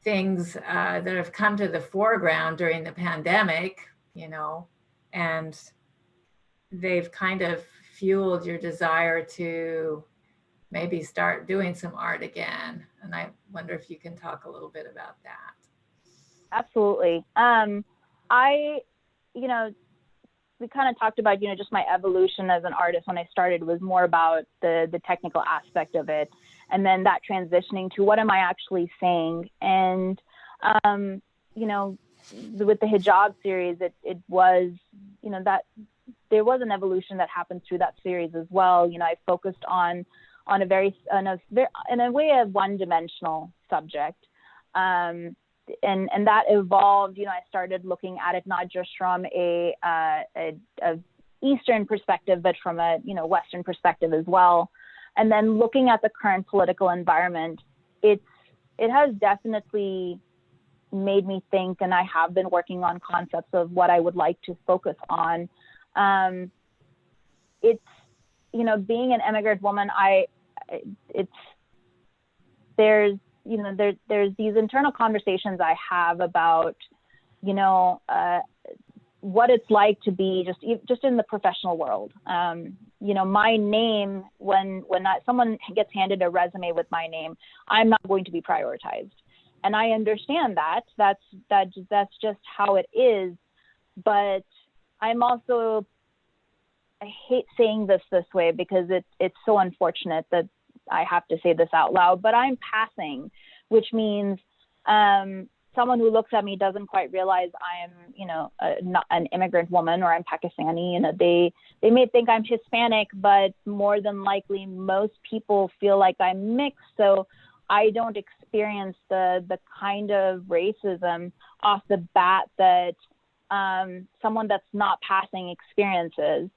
things that have come to the foreground during the pandemic, you know, and they've kind of fueled your desire to maybe start doing some art again. And I wonder if you can talk a little bit about that. Absolutely. You know, we kind of talked about, you know, just my evolution as an artist. When I started, was more about the technical aspect of it, and then that transitioning to what am I actually saying. And you know, with the hijab series, it was, you know, that there was an evolution that happened through that series as well. You know, I focused in a way, a one-dimensional subject. And that evolved. You know, I started looking at it not just from a Eastern perspective, but from a, Western perspective as well. And then looking at the current political environment, it has definitely made me think, and I have been working on concepts of what I would like to focus on. It's, being an immigrant woman, there's these internal conversations I have about, what it's like to be just in the professional world. My name, when someone gets handed a resume with my name, I'm not going to be prioritized. And I understand that. That's just how it is. But I'm also, I hate saying this way because it's so unfortunate that I have to say this out loud, but I'm passing, which means someone who looks at me doesn't quite realize I am, not an immigrant woman, or I'm Pakistani. They may think I'm Hispanic, but more than likely most people feel like I'm mixed. So I don't experience the kind of racism off the bat that someone that's not passing experiences.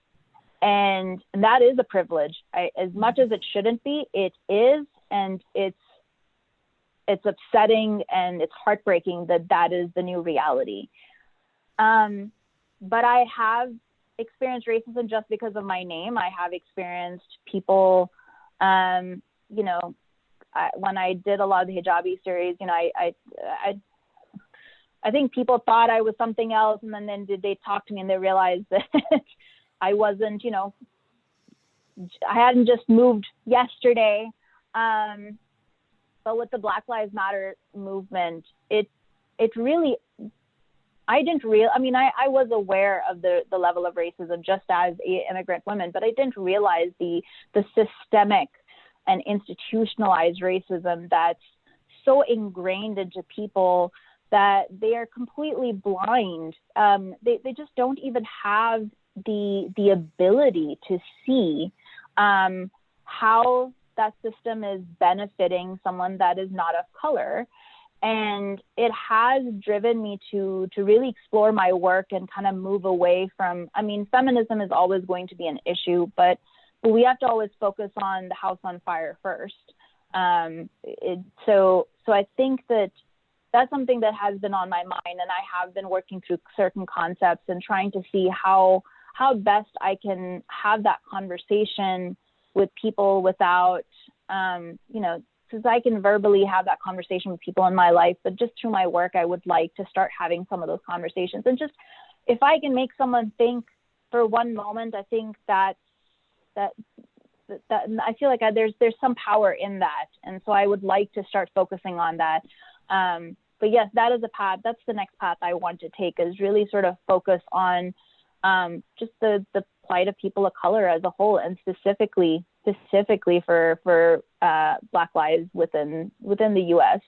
And that is a privilege. As much as it shouldn't be, it is, and it's upsetting and it's heartbreaking that is the new reality. But I have experienced racism just because of my name. I have experienced people, when I did a lot of the hijabi series, I think people thought I was something else, and then they talk to me and they realized that I wasn't, I hadn't just moved yesterday. But with the Black Lives Matter movement, it really, I was aware of the level of racism just as immigrant women, but I didn't realize the systemic and institutionalized racism that's so ingrained into people that they are completely blind. They just don't even have the ability to see how that system is benefiting someone that is not of color. And it has driven me to really explore my work and kind of move away from, feminism is always going to be an issue, but we have to always focus on the house on fire first. So I think that's something that has been on my mind, and I have been working through certain concepts and trying to see how best I can have that conversation with people without, because I can verbally have that conversation with people in my life, but just through my work, I would like to start having some of those conversations. And just, if I can make someone think for one moment, I think that I feel like there's some power in that. And so I would like to start focusing on that. But yes, that is a path. That's the next path I want to take, is really sort of focus on just the plight of people of color as a whole, and specifically for Black lives within the U.S.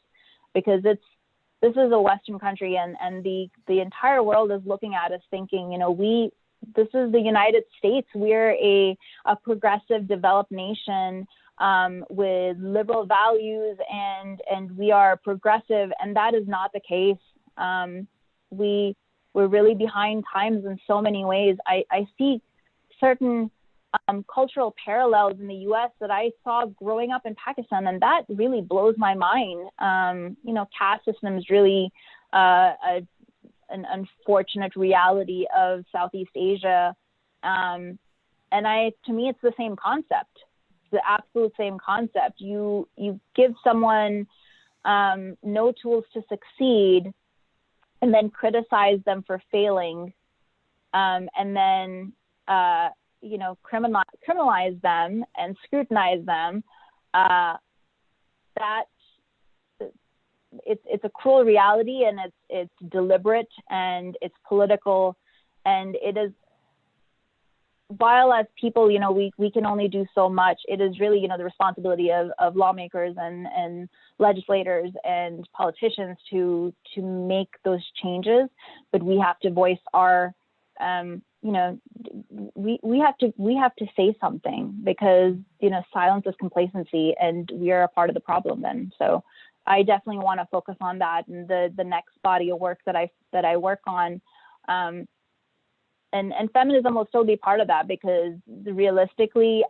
because this is a Western country, and the entire world is looking at us thinking, this is the United States. We're a progressive, developed nation with liberal values, and we are progressive, and that is not the case. We're really behind times in so many ways. I see certain cultural parallels in the U.S. that I saw growing up in Pakistan, and that really blows my mind. Caste system is really an unfortunate reality of Southeast Asia, and to me, it's the same concept. It's the absolute same concept. You give someone no tools to succeed, and then criticize them for failing, and then criminalize them and scrutinize them. That it's a cruel reality, and it's deliberate, and it's political, and it is. While as people, we can only do so much. It is really, the responsibility of lawmakers and legislators and politicians to make those changes. But we have to voice our, we have to say something, because silence is complacency, and we are a part of the problem then. So I definitely want to focus on that, and the next body of work that I work on. and feminism will still be part of that, because realistically,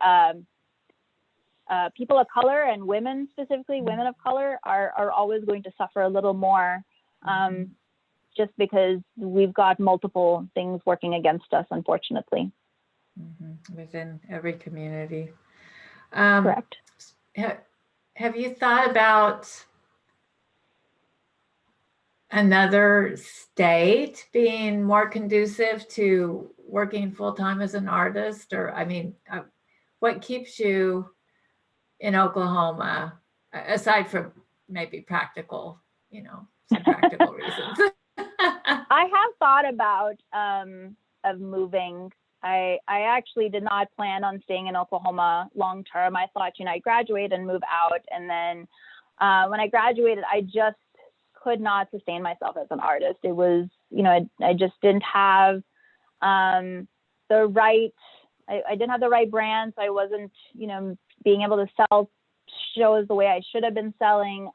people of color and women, specifically women of color, are always going to suffer a little more, just because we've got multiple things working against us, unfortunately. Within every community. Correct. Have you thought about another state being more conducive to working full-time as an artist? Or, I mean, what keeps you in Oklahoma, aside from maybe practical, some practical reasons? I have thought about of moving. I actually did not plan on staying in Oklahoma long term. I thought, I'd graduate and move out. And then when I graduated, I just could not sustain myself as an artist. It was, I just didn't have I didn't have the right brand. So I wasn't, being able to sell shows the way I should have been selling.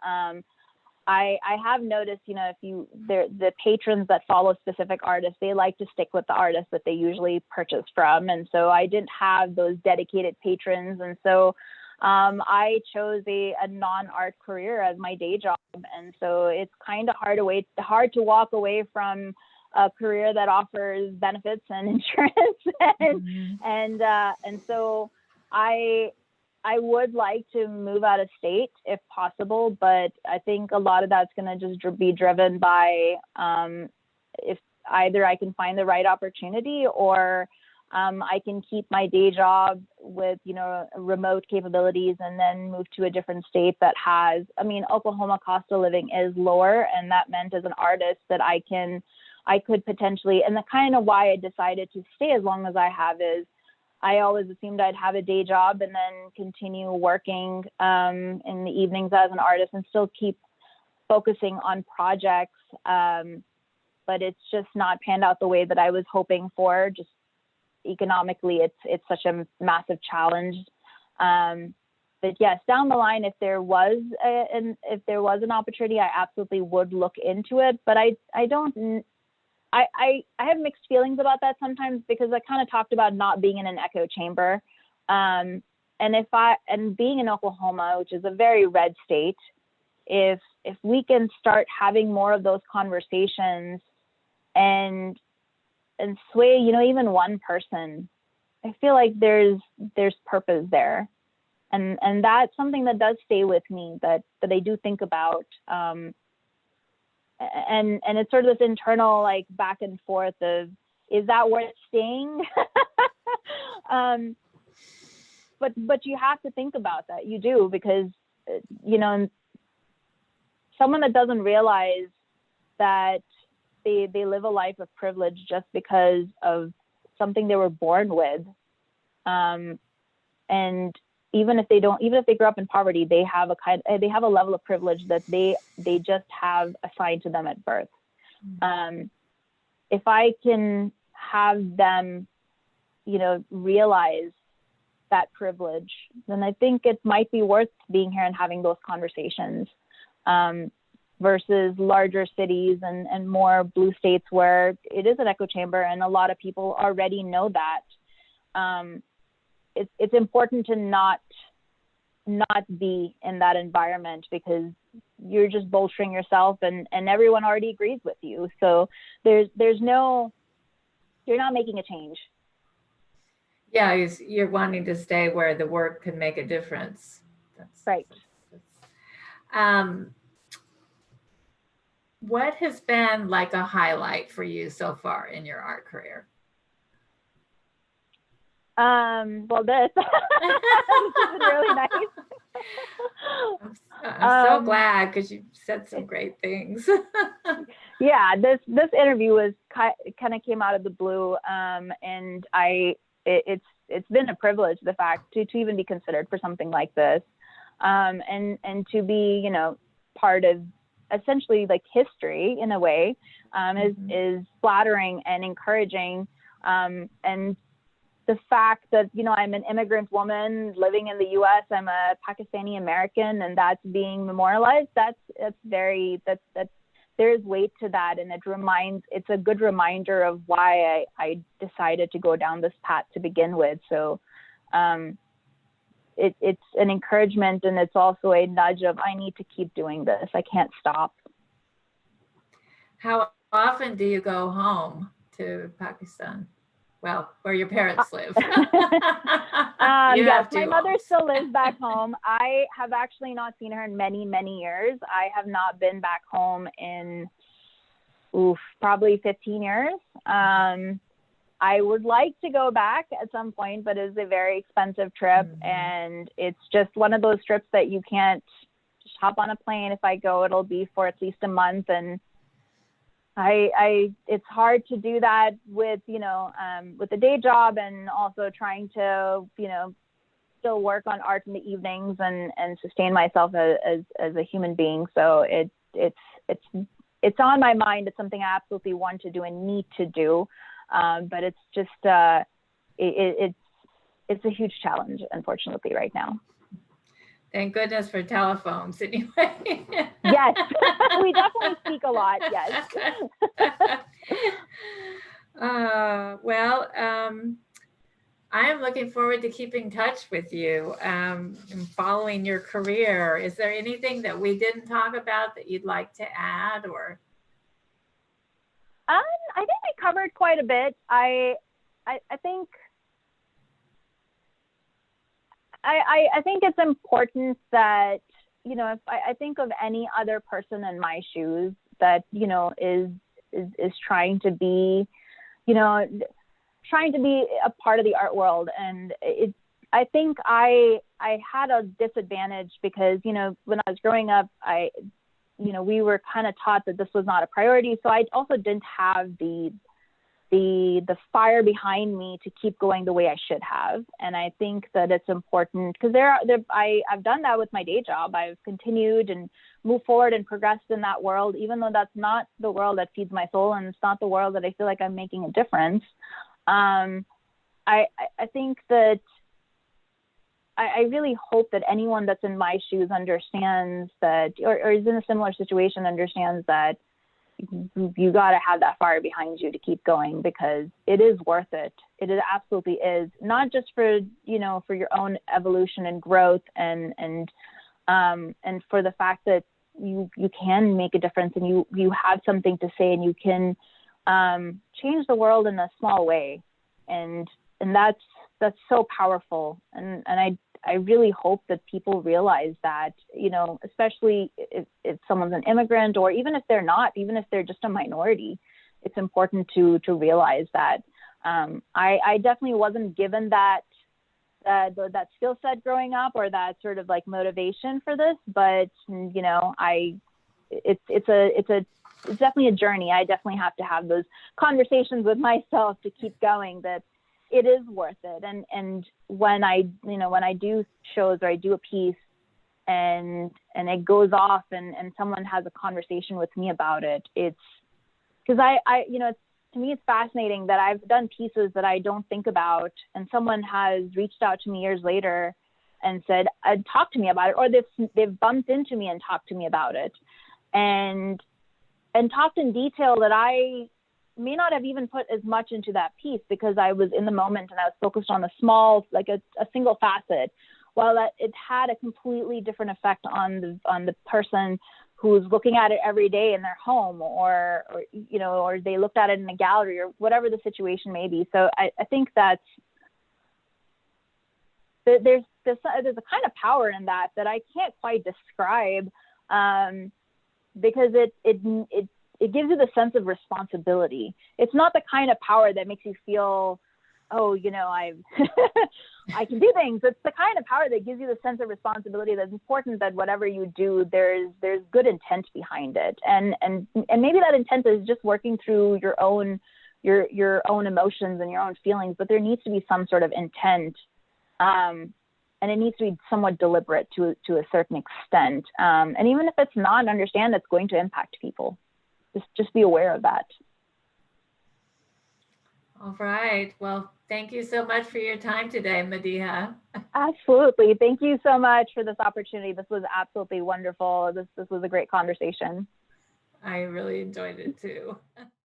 I have noticed, if the patrons that follow specific artists, they like to stick with the artists that they usually purchase from. And so I didn't have those dedicated patrons. And so I chose a non-art career as my day job. And so it's kind of hard to walk away from a career that offers benefits and insurance. And so I would like to move out of state if possible, but I think a lot of that's going to just be driven by if either I can find the right opportunity, or I can keep my day job with, remote capabilities and then move to a different state that has, Oklahoma cost of living is lower. And that meant as an artist that I could potentially, and the kind of why I decided to stay as long as I have is, I always assumed I'd have a day job and then continue working in the evenings as an artist and still keep focusing on projects. But it's just not panned out the way that I was hoping for. Just economically, it's such a massive challenge. But yes, down the line, if there was an opportunity, I absolutely would look into it. But I have mixed feelings about that sometimes, because I kind of talked about not being in an echo chamber. And being in Oklahoma, which is a very red state, if we can start having more of those conversations and sway, even one person, I feel like there's purpose there. And that's something that does stay with me, that I do think about. And it's sort of this internal back and forth of, is that worth staying? But you have to think about that. You do, because someone that doesn't realize that they live a life of privilege just because of something they were born with, and even if they grew up in poverty, they have a level of privilege that they just have assigned to them at birth. If I can have them, realize that privilege, then I think it might be worth being here and having those conversations, versus larger cities and more blue states where it is an echo chamber and a lot of people already know that. It's important to not be in that environment, because you're just bolstering yourself and everyone already agrees with you. So you're not making a change. Yeah, you're wanting to stay where the work can make a difference. That's right. What has been like a highlight for you so far in your art career? Well, this is really nice. I'm so glad, because you said some great things. Yeah, this interview was kind of came out of the blue, and it's been a privilege, the fact to even be considered for something like this, and to be part of essentially history in a way, is flattering and encouraging, and the fact that, I'm an immigrant woman living in the US, I'm a Pakistani American, and that's being memorialized, that's there's weight to that, and it's a good reminder of why I decided to go down this path to begin with. So it's an encouragement, and it's also a nudge of, I need to keep doing this. I can't stop. How often do you go home to Pakistan? Well, where your parents live. Yes, my mother still lives back home. I have actually not seen her in many, many years. I have not been back home in probably 15 years. I would like to go back at some point, but it's a very expensive trip. Mm-hmm. And it's just one of those trips that you can't just hop on a plane. If I go, it'll be for at least a month. And it's hard to do that with, with the day job, and also trying to, still work on art in the evenings and sustain myself as a human being. So it's on my mind. It's something I absolutely want to do and need to do. But it's just, it's a huge challenge, unfortunately, right now. Thank goodness for telephones, anyway. Yes, we definitely speak a lot, yes. I am looking forward to keeping in touch with you and following your career. Is there anything that we didn't talk about that you'd like to add, or? I think we covered quite a bit. I think it's important that, if I think of any other person in my shoes that, is trying to be, trying to be a part of the art world. And I think I had a disadvantage because, when I was growing up, we were kind of taught that this was not a priority. So I also didn't have the fire behind me to keep going the way I should have. And I think that it's important because I've done that with my day job. I've continued and moved forward and progressed in that world, even though that's not the world that feeds my soul, and it's not the world that I feel like I'm making a difference. I think that I really hope that anyone that's in my shoes understands that, or is in a similar situation, understands that you got to have that fire behind you to keep going, because it is worth it. It absolutely is, not just for, for your own evolution and growth and for the fact that you can make a difference, and you have something to say, and you can change the world in a small way. And that's so powerful. And I really hope that people realize that, especially if someone's an immigrant, or even if they're not, even if they're just a minority, it's important to realize that. I definitely wasn't given that skill set growing up, or that sort of like motivation for this, but it's definitely a journey. I definitely have to have those conversations with myself to keep going, that it is worth it. And when I do shows, or I do a piece and it goes off and someone has a conversation with me about it, it's because to me, it's fascinating that I've done pieces that I don't think about, and someone has reached out to me years later and said, talk to me about it, or they've bumped into me and talked to me about it, and talked in detail that I may not have even put as much into that piece, because I was in the moment and I was focused on a small, like a single facet, while that it had a completely different effect on the person who's looking at it every day in their home, or they looked at it in a gallery, or whatever the situation may be. So I think that's, there's a kind of power in that I can't quite describe, because it gives you the sense of responsibility. It's not the kind of power that makes you feel, I can do things. It's the kind of power that gives you the sense of responsibility that's important, that whatever you do, there's good intent behind it. And maybe that intent is just working through your own emotions and your own feelings, but there needs to be some sort of intent. And it needs to be somewhat deliberate to a certain extent. And even if it's not, understand it's going to impact people. Just be aware of that. All right. Well, thank you so much for your time today, Madihah. Absolutely. Thank you so much for this opportunity. This was absolutely wonderful. This was a great conversation. I really enjoyed it too.